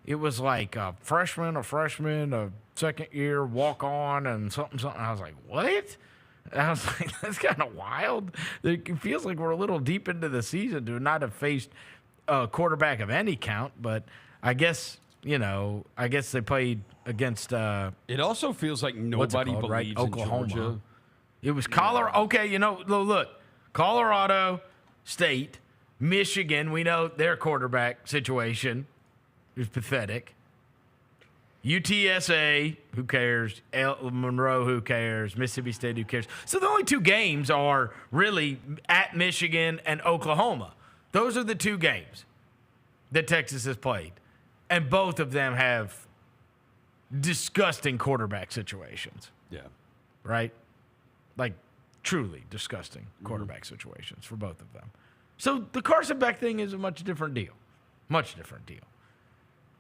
it was like a freshman, a second year walk on and something. I was like, what? And I was like, that's kind of wild. It feels like we're a little deep into the season to not have faced a quarterback of any count, but I guess they played against. It also feels like nobody believes in Oklahoma. Georgia. It was Colorado. Okay, look, Colorado State, Michigan. We know their quarterback situation is pathetic. UTSA, who cares? Monroe, who cares? Mississippi State, who cares? So the only two games are really at Michigan and Oklahoma. Those are the two games that Texas has played. And both of them have disgusting quarterback situations. Yeah. Right? Like, truly disgusting quarterback situations for both of them. So the Carson Beck thing is a much different deal. Much different deal.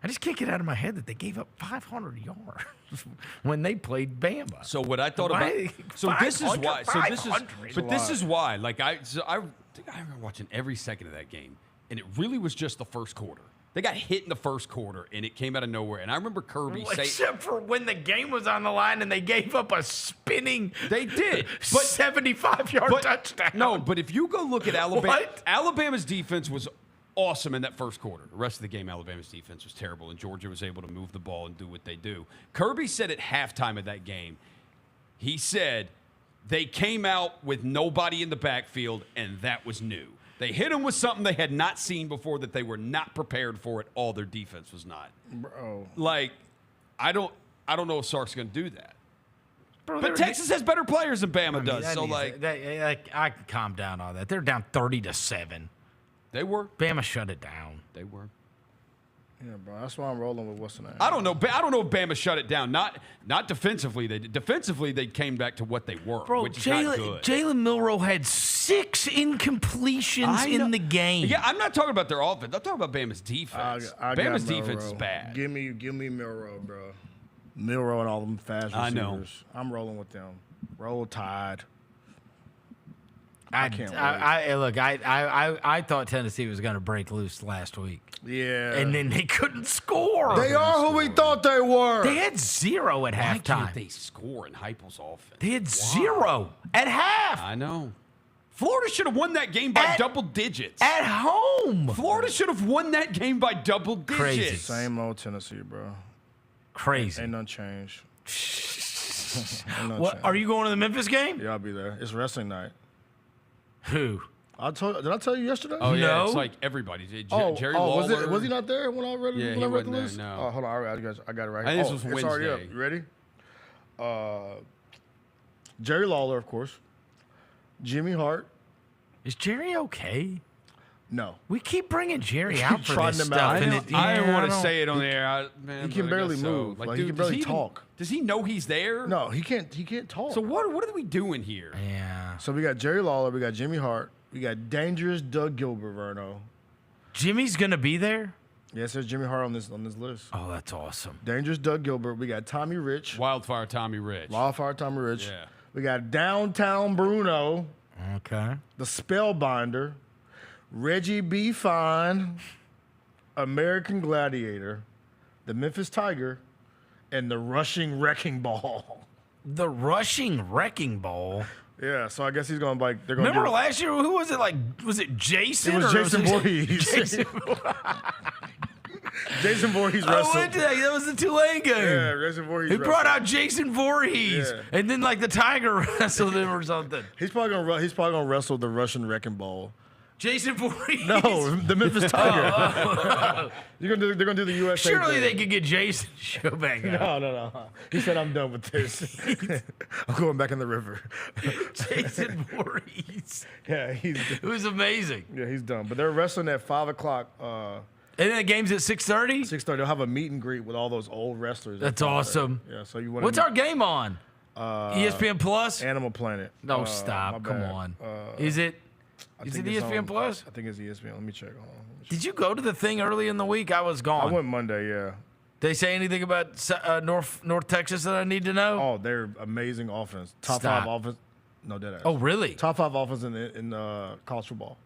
I just can't get out of my head that they gave up 500 yards when they played Bama. So what I thought about. So this is why. So this is. But this is why. Like I think I remember watching every second of that game, and it really was just the first quarter. They got hit in the first quarter, and it came out of nowhere. And I remember Kirby saying, except for when the game was on the line and they gave up a spinning. They did, but 75-yard touchdown. No, but if you go look at Alabama, Alabama's defense was awesome in that first quarter. The rest of the game, Alabama's defense was terrible, and Georgia was able to move the ball and do what they do. Kirby said at halftime of that game, he said they came out with nobody in the backfield, and that was new. They hit them with something they had not seen before that they were not prepared for at all. Their defense was not. Bro. Like, I don't know if Sark's going to do that. But Texas has better players than Bama does. So, I can calm down on that. They're down 30-7. They were. Bama shut it down. They were. Yeah, bro. That's why I'm rolling with what's the name. I don't know if Bama shut it down. Not defensively. Defensively, they came back to what they were, which is not good. Jalen Milroe had 6 incompletions in the game. Yeah, I'm not talking about their offense. I'm talking about Bama's defense. Bama's defense is bad. Give me Milroe, bro. Milroe and all them fast receivers. I know. I'm rolling with them. Roll Tide. I can't wait. Look, I thought Tennessee was going to break loose last week. Yeah. And then they couldn't score. They are who we thought they were. They had 0 at halftime. Why can't they score in Heupel's offense? They had 0 at half. I know. Florida should have won that game by double digits. At home. Florida should have won that game by double digits. Crazy. Same old Tennessee, bro. Crazy. Ain't none changed. What? Are you going to the Memphis game? Yeah, I'll be there. It's wrestling night. Who? Did I tell you yesterday? Oh, yeah. No. It's like everybody. Jerry Lawler. Was he not there when I read Yeah, when he I read wasn't the there, list? no. Oh, hold on. I got it right I here. think this was It's already up. Wednesday. You ready? Jerry Lawler, of course. Jimmy Hart. Is Jerry okay? No. We keep bringing Jerry out for this stuff. I didn't want to say it on the air. He can barely move. Like, he can barely talk. Does he know he's there? No, he can't. He can't talk. So what are we doing here? Yeah. So we got Jerry Lawler. We got Jimmy Hart. We got dangerous Doug Gilbert, Verno. Jimmy's gonna be there. Yes, there's Jimmy Hart on this list. Oh, that's awesome. Dangerous Doug Gilbert. We got Tommy Rich. Wildfire Tommy Rich. Wildfire Tommy Rich. Yeah. We got Downtown Bruno. Okay. The Spellbinder. Reggie B. Fine. American Gladiator. The Memphis Tiger. And the Rushing Wrecking Ball. The Rushing Wrecking Ball? Yeah, so I guess he's going to like. They're gonna Remember last year? Who was it? Like, was it Jason? It was Jason Voorhees. Jason. Jason Voorhees wrestled. I went to that. That was the Tulane game. Yeah, Jason Voorhees. He brought out Jason Voorhees, Yeah. and then like the Tiger wrestled him or something. He's probably gonna wrestle the Russian Wrecking Ball. Jason Voorhees. No, the Memphis Tiger. They're gonna do the USA. Surely thing. they could get Jason to show back up. No. He said, "I'm done with this. I'm going back in the river." Jason Voorhees. Yeah, it was amazing. Yeah, he's done. But they're wrestling at 5:00. And then the game's at 6:30? 6:30. They'll have a meet and greet with all those old wrestlers. That's awesome. Yeah, so you want. What's our game on? ESPN Plus? Animal Planet. No, stop. Come on. Is it? Is it ESPN Plus? I think it's ESPN. Let me check. Hold on. Did you go to the thing early in the week? I was gone. I went Monday, yeah. They say anything about North Texas that I need to know? Oh, they're amazing offense. Top 5 offense. No, dead ass. Oh, really? Top 5 offense in college football.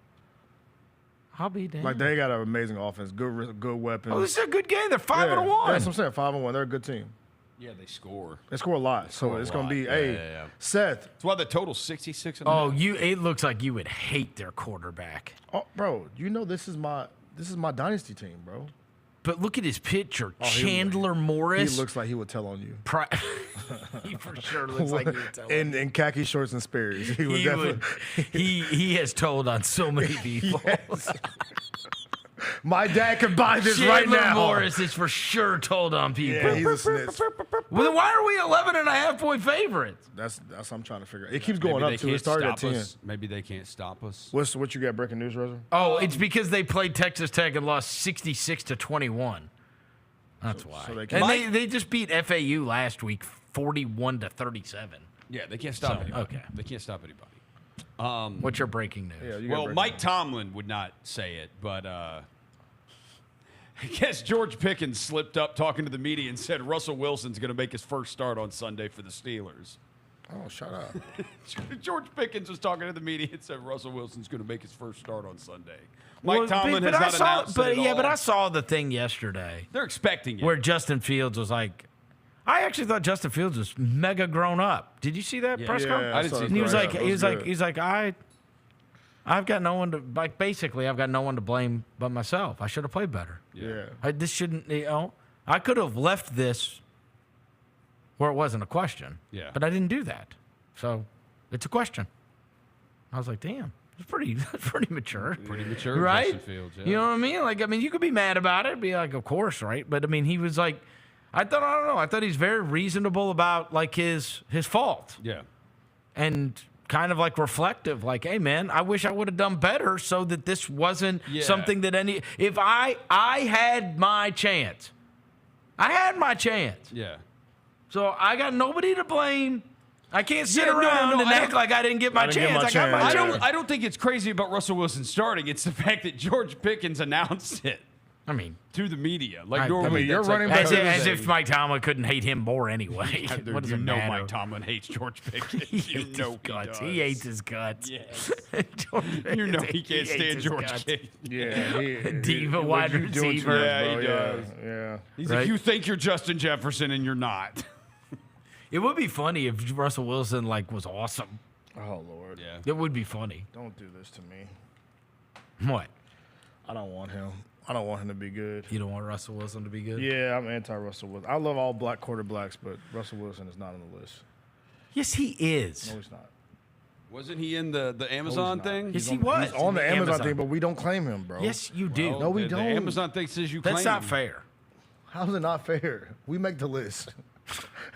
I'll be damned. Like, they got an amazing offense. Good weapons. Oh, this is a good game. They're 5-1. Yeah, that's what I'm saying. 5-1. They're a good team. Yeah, they score. They score a lot. So it's going to be, Yeah. Seth. That's why the total's 66. Oh, it looks like you would hate their quarterback. Oh, bro, you know this is my dynasty team, bro. But look at his picture. Oh, Chandler Morris. He looks like he would tell on you. He for sure looks like he would tell on you. In khaki shorts and Sperry's. He would definitely. He has told on so many people. Yes. My dad could buy this Chandler right now. Morris is for sure told on people. Yeah, he's a snitch. Well, then why are we 11.5-point favorites? That's what I'm trying to figure out. It keeps going up, too. It started at 10. Maybe they can't stop us. What you got breaking news, Rosa? Oh, it's because they played Texas Tech and lost 66-21. That's why. So they just beat FAU last week 41-37. Yeah, they can't stop anybody. Okay. They can't stop anybody. What's your breaking news? Yeah, well, Mike Tomlin would not say it, but I guess George Pickens slipped up talking to the media and said Russell Wilson's going to make his first start on Sunday for the Steelers. Oh, shut up. George Pickens was talking to the media and said Russell Wilson's going to make his first start on Sunday. Mike Tomlin has not announced it at all. But I saw the thing yesterday. They're expecting it. Where Justin Fields was like, I actually thought Justin Fields was mega grown up. Did you see that press conference? I didn't see And he was like, I've got no one to basically I've got no one to blame but myself. I should have played better. Yeah. This shouldn't, I could have left this where it wasn't a question. Yeah. But I didn't do that. So it's a question. I was like, damn, that's pretty mature. Pretty mature, right? Justin Fields, yeah. You know what I mean? Like, you could be mad about it, be like, of course, right? But I mean, he was like, I thought he's very reasonable about like his fault. Yeah. And kind of like reflective, like, hey man, I wish I would have done better so that this wasn't something that if I had my chance. I had my chance. Yeah. So I got nobody to blame. I can't sit around and act like I didn't get my chance. I got my chance. I don't think it's crazy about Russell Wilson starting. It's the fact that George Pickens announced it. I mean, to the media, like normally, you're running back as if Mike Tomlin couldn't hate him more anyway. What does it matter? Mike Tomlin hates George Pickens. You know he does. He hates his guts. Yes. You know he can't stand George Pickens. Yeah, diva wide receiver. Yeah, he does. Yeah. He's like, you think you're Justin Jefferson and you're not. It would be funny if Russell Wilson was awesome. Oh Lord. Yeah. It would be funny. Don't do this to me. What? I don't want him. I don't want him to be good. You don't want Russell Wilson to be good? Yeah, I'm anti-Russell Wilson. I love all black quarterbacks, but Russell Wilson is not on the list. Yes, he is. No, he's not. Wasn't he in the Amazon thing? Yes, he was. He's on the Amazon thing, but we don't claim him, bro. Yes, you do. Well, no, we the don't. Amazon thing says you claim That's not him. fair. How's it not fair? We make the list.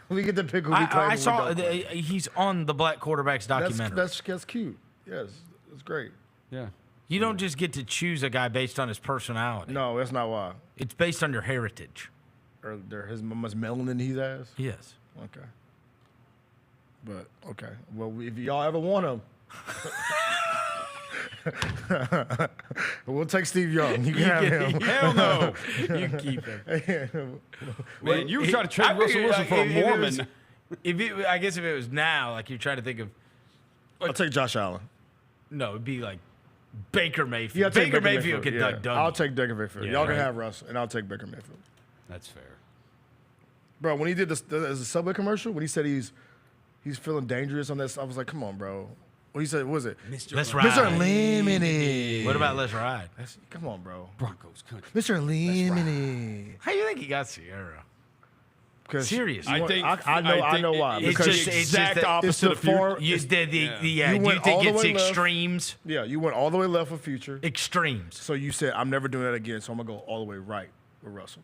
We get to pick who we claim. I saw we don't claim. he's on the Black Quarterbacks documentary. That's cute. Yes, it's great. Yeah. You don't just get to choose a guy based on his personality. No, that's not why. It's based on your heritage. Or his mama's melanin he has? Yes. Okay. But, okay. Well, if y'all ever want him, we'll take Steve Young. You can have him. Hell no. You keep him. Man, you were trying to trade Russell Wilson for a Mormon. I guess if it was now, like you're trying to think of. I'll take Josh Allen. No, it'd be like Baker Mayfield. Yeah, I'll take Baker Mayfield can yeah. dunk Dougie. I'll take Baker Mayfield. Yeah, Y'all can right. have Russ, and I'll take Baker Mayfield. That's fair. Bro, when he did this as a Subway commercial, when he said he's feeling dangerous on this, I was like, come on, bro. What he said, what was it? Let's ride. Mr. Unlimited. What about Let's Ride? Come on, bro. Broncos country. Mr. Unlimited. How you think he got Sierra? Serious. I know why. It's Because just the exact opposite of Future. You did You you went think all the it's way left. extremes? Yeah, you went all the way left with Future. Extremes. So you said, I'm never doing that again, so I'm going to go all the way right with Russell.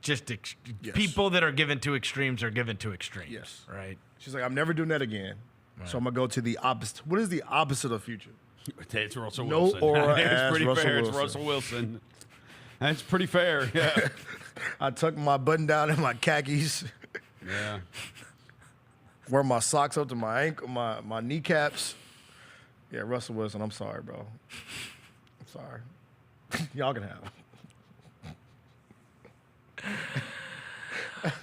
Just Yes. people that are given to extremes are given to extremes. Yes. Right. She's like, I'm never doing that again, so I'm going to go to the opposite. What is the opposite of Future? It's Russell No Wilson. aura It's as pretty Russell fair. Wilson. It's Russell Wilson. That's pretty fair. Yeah. I tuck my button down in my khakis. Yeah. Wear my socks up to my ankle, my kneecaps. Yeah, Russell Wilson, I'm sorry, bro. I'm sorry. Y'all can have it.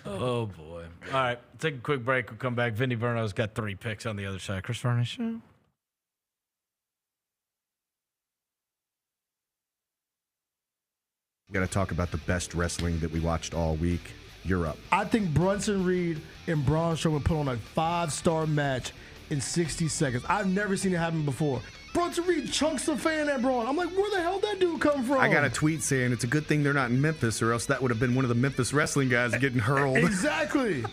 Oh, boy. All right. Take a quick break. We'll come back. Vinnie Verno's got 3 picks on the other side. Chris Vernon Show. We got to talk about the best wrestling that we watched all week. Europe. I think Brunson Reed and Braun Strowman put on a 5-star match in 60 seconds. I've never seen it happen before. Brunson Reed chunks the fan at Braun. I'm like, where the hell that dude come from? I got a tweet saying it's a good thing they're not in Memphis, or else that would have been one of the Memphis wrestling guys getting hurled. Exactly.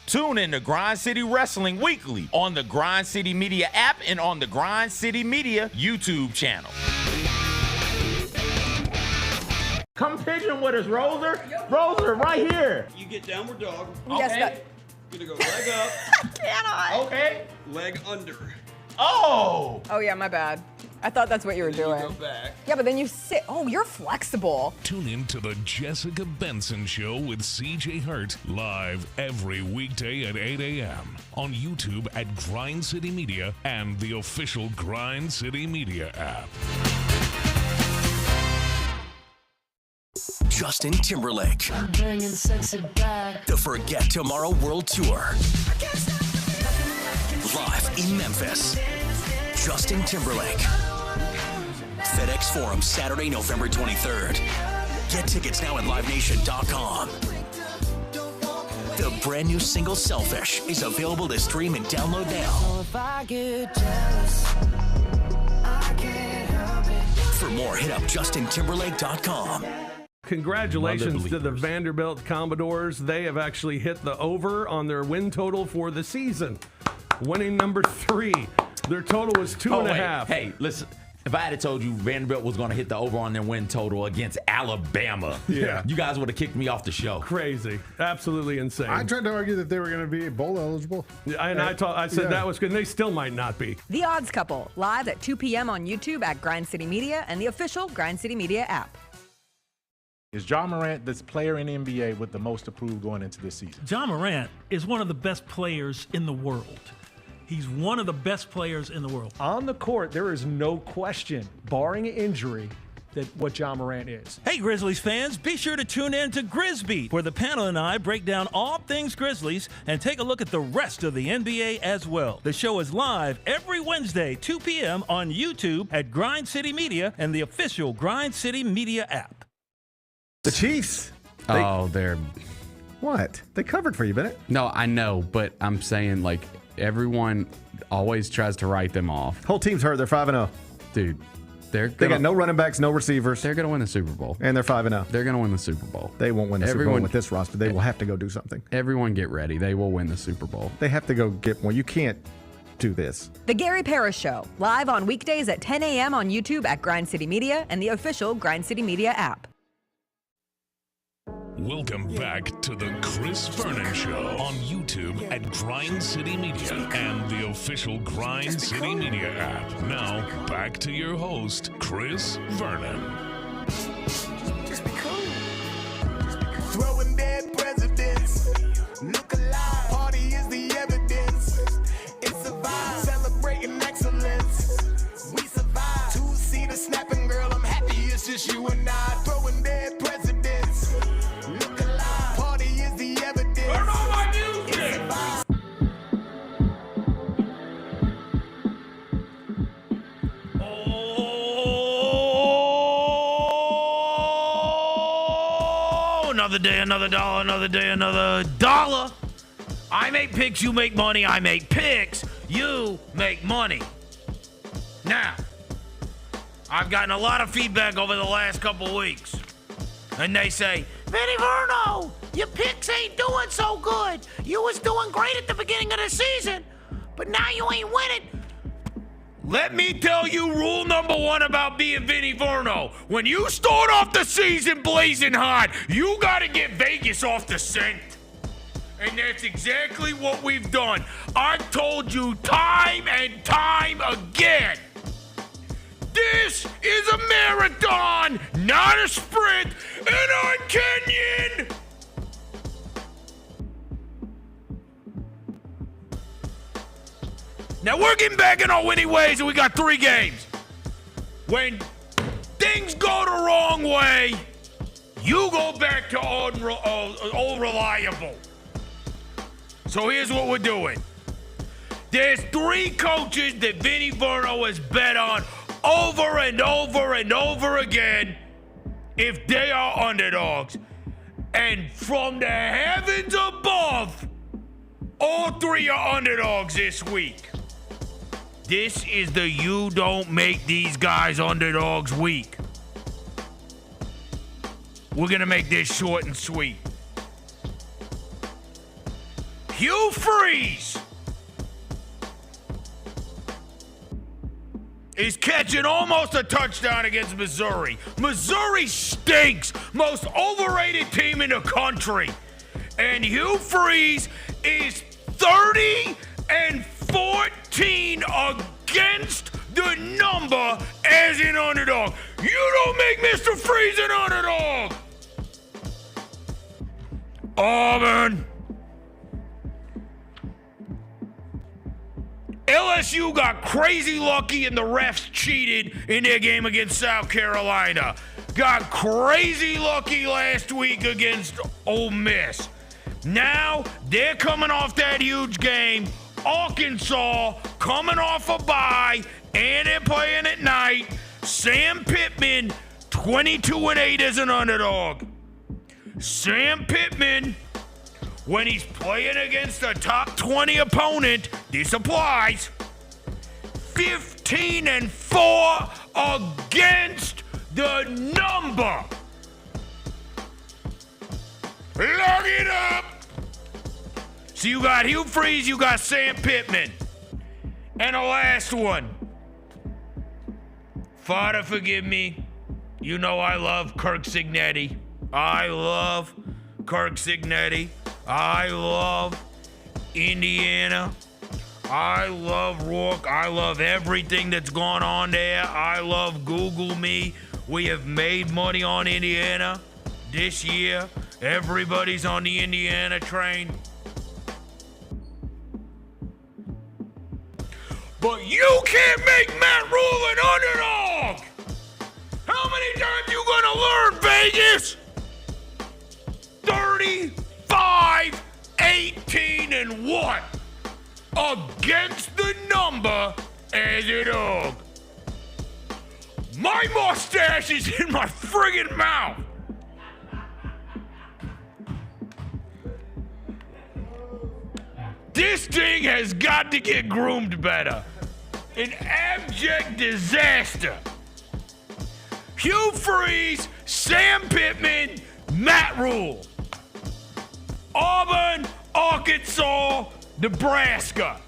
Tune in to Grind City Wrestling weekly on the Grind City Media app and on the Grind City Media YouTube channel. Come pigeon with us, Roser. Roser, right here. You get downward dog. Yes, that. Gonna go leg up. Cannot. Okay. Leg under. Oh. Oh yeah, my bad. I thought that's what you were doing. Go back. Yeah, but then you sit. Oh, you're flexible. Tune in to the Jessica Benson Show with CJ Hurt live every weekday at 8 a.m. on YouTube at Grind City Media and the official Grind City Media app. Justin Timberlake. I'm bringing sexy back. The Forget Tomorrow World Tour. Live in Memphis. Justin Timberlake. FedEx Forum, Saturday, November 23rd. Get tickets now at LiveNation.com. The brand new single Selfish is available to stream and download now. So if I get jealous, I can't help it. For more, hit up JustinTimberlake.com. Congratulations to the Vanderbilt Commodores. They have actually hit the over on their win total for the season. Winning number 3. Their total was 2.5. Hey, listen. If I had told you Vanderbilt was going to hit the over on their win total against Alabama, Yeah. you guys would have kicked me off the show. Crazy. Absolutely insane. I tried to argue that they were going to be bowl eligible. I said that was good, and they still might not be. The Odds Couple, live at 2 p.m. on YouTube at Grind City Media and the official Grind City Media app. Is John Morant the player in the NBA with the most approved going into this season? John Morant is one of the best players in the world. He's one of the best players in the world. On the court, there is no question, barring injury, that what John Morant is. Hey, Grizzlies fans, be sure to tune in to Grizzbeat, where the panel and I break down all things Grizzlies and take a look at the rest of the NBA as well. The show is live every Wednesday, 2 p.m. on YouTube at Grind City Media and the official Grind City Media app. The Chiefs. They're... What? They covered for you, Bennett. No, I know, but I'm saying, like, everyone always tries to write them off. Whole team's hurt. They're 5-0. Dude, they got no running backs, no receivers. They're going to win the Super Bowl. And they're 5-0. They're going to win the Super Bowl. They won't win the Super Bowl with this roster. They will have to go do something. Everyone get ready. They will win the Super Bowl. They have to go get more. You can't do this. The Gary Parrish Show, live on weekdays at 10 a.m. on YouTube at Grind City Media and the official Grind City Media app. Welcome back to the Chris Vernon Show on YouTube at Grind City Media and the official Grind City Media app. Now, back to your host, Chris Vernon. Throwing dead presidents. Look alive. Party is the evidence. It's a vibe. Celebrating excellence. We survive. 2-seater snapping, girl. I'm happy it's just you and I. Throwing dead presidents. Look alive. Party is the evidence. Turn on my music. It's a vibe. Another day, another dollar, another day, another dollar. I make picks, you make money. I make picks, you make money. Now, I've gotten a lot of feedback over the last couple of weeks. And they say, Vinnie Verno, your picks ain't doing so good. You was doing great at the beginning of the season, but now you ain't winning. Let me tell you rule number one about being Vinnie Verno. When you start off the season blazing hot, you got to get Vegas off the scent. And that's exactly what we've done. I've told you time and time again. This is a marathon, not a sprint, and I'm Kenyon. Now we're getting back in our winning ways, and we got 3 games. When things go the wrong way, you go back to old reliable. So here's what we're doing. There's 3 coaches that Vinnie Verno has bet on over and over and over again if they are underdogs. And from the heavens above, all 3 are underdogs this week. This is the you don't make these guys underdogs week. We're going to make this short and sweet. Hugh Freeze is catching almost a touchdown against Missouri. Missouri stinks. Most overrated team in the country. And Hugh Freeze is 30-14 against the number as an underdog. You don't make Mr. Freeze an underdog. Auburn. LSU got crazy lucky and the refs cheated in their game against South Carolina. Got crazy lucky last week against Ole Miss. Now they're coming off that huge game. Arkansas coming off a bye and they're playing at night. Sam Pittman 22-8 as an underdog. Sam Pittman, when he's playing against a top 20 opponent, this applies. 15-4 against the number. Look it up. So you got Hugh Freeze, you got Sam Pittman. And the last one. Father, forgive me. You know I love Kirk Signetti. I love Kirk Signetti. I love Indiana. I love Rourke. I love everything that's going on there. I love Google Me. We have made money on Indiana this year. Everybody's on the Indiana train. But you can't make Matt Rule an underdog. How many times you gonna learn, Vegas? 35-18-1 against the number as a dog. My mustache is in my friggin' mouth. This thing has got to get groomed better. An abject disaster. Hugh Freeze, Sam Pittman, Matt Rule. Auburn, Arkansas, Nebraska.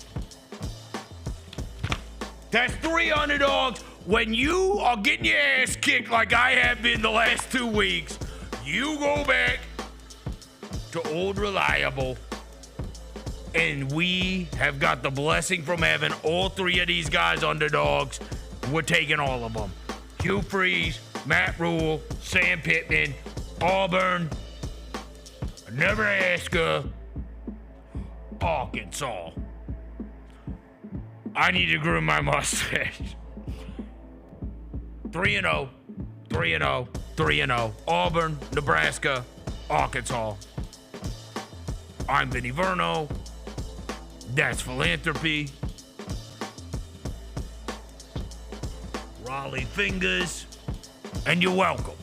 That's 3 underdogs. When you are getting your ass kicked like I have been the last 2 weeks, you go back to old reliable. And we have got the blessing from heaven. All 3 of these guys underdogs. We're taking all of them. Hugh Freeze, Matt Rule, Sam Pittman, Auburn, Nebraska, Arkansas. I need to groom my mustache. 3-0, 3-0, 3-0. Auburn, Nebraska, Arkansas. I'm Vinnie Verno. That's Philanthropy. Raleigh Fingers. And you're welcome.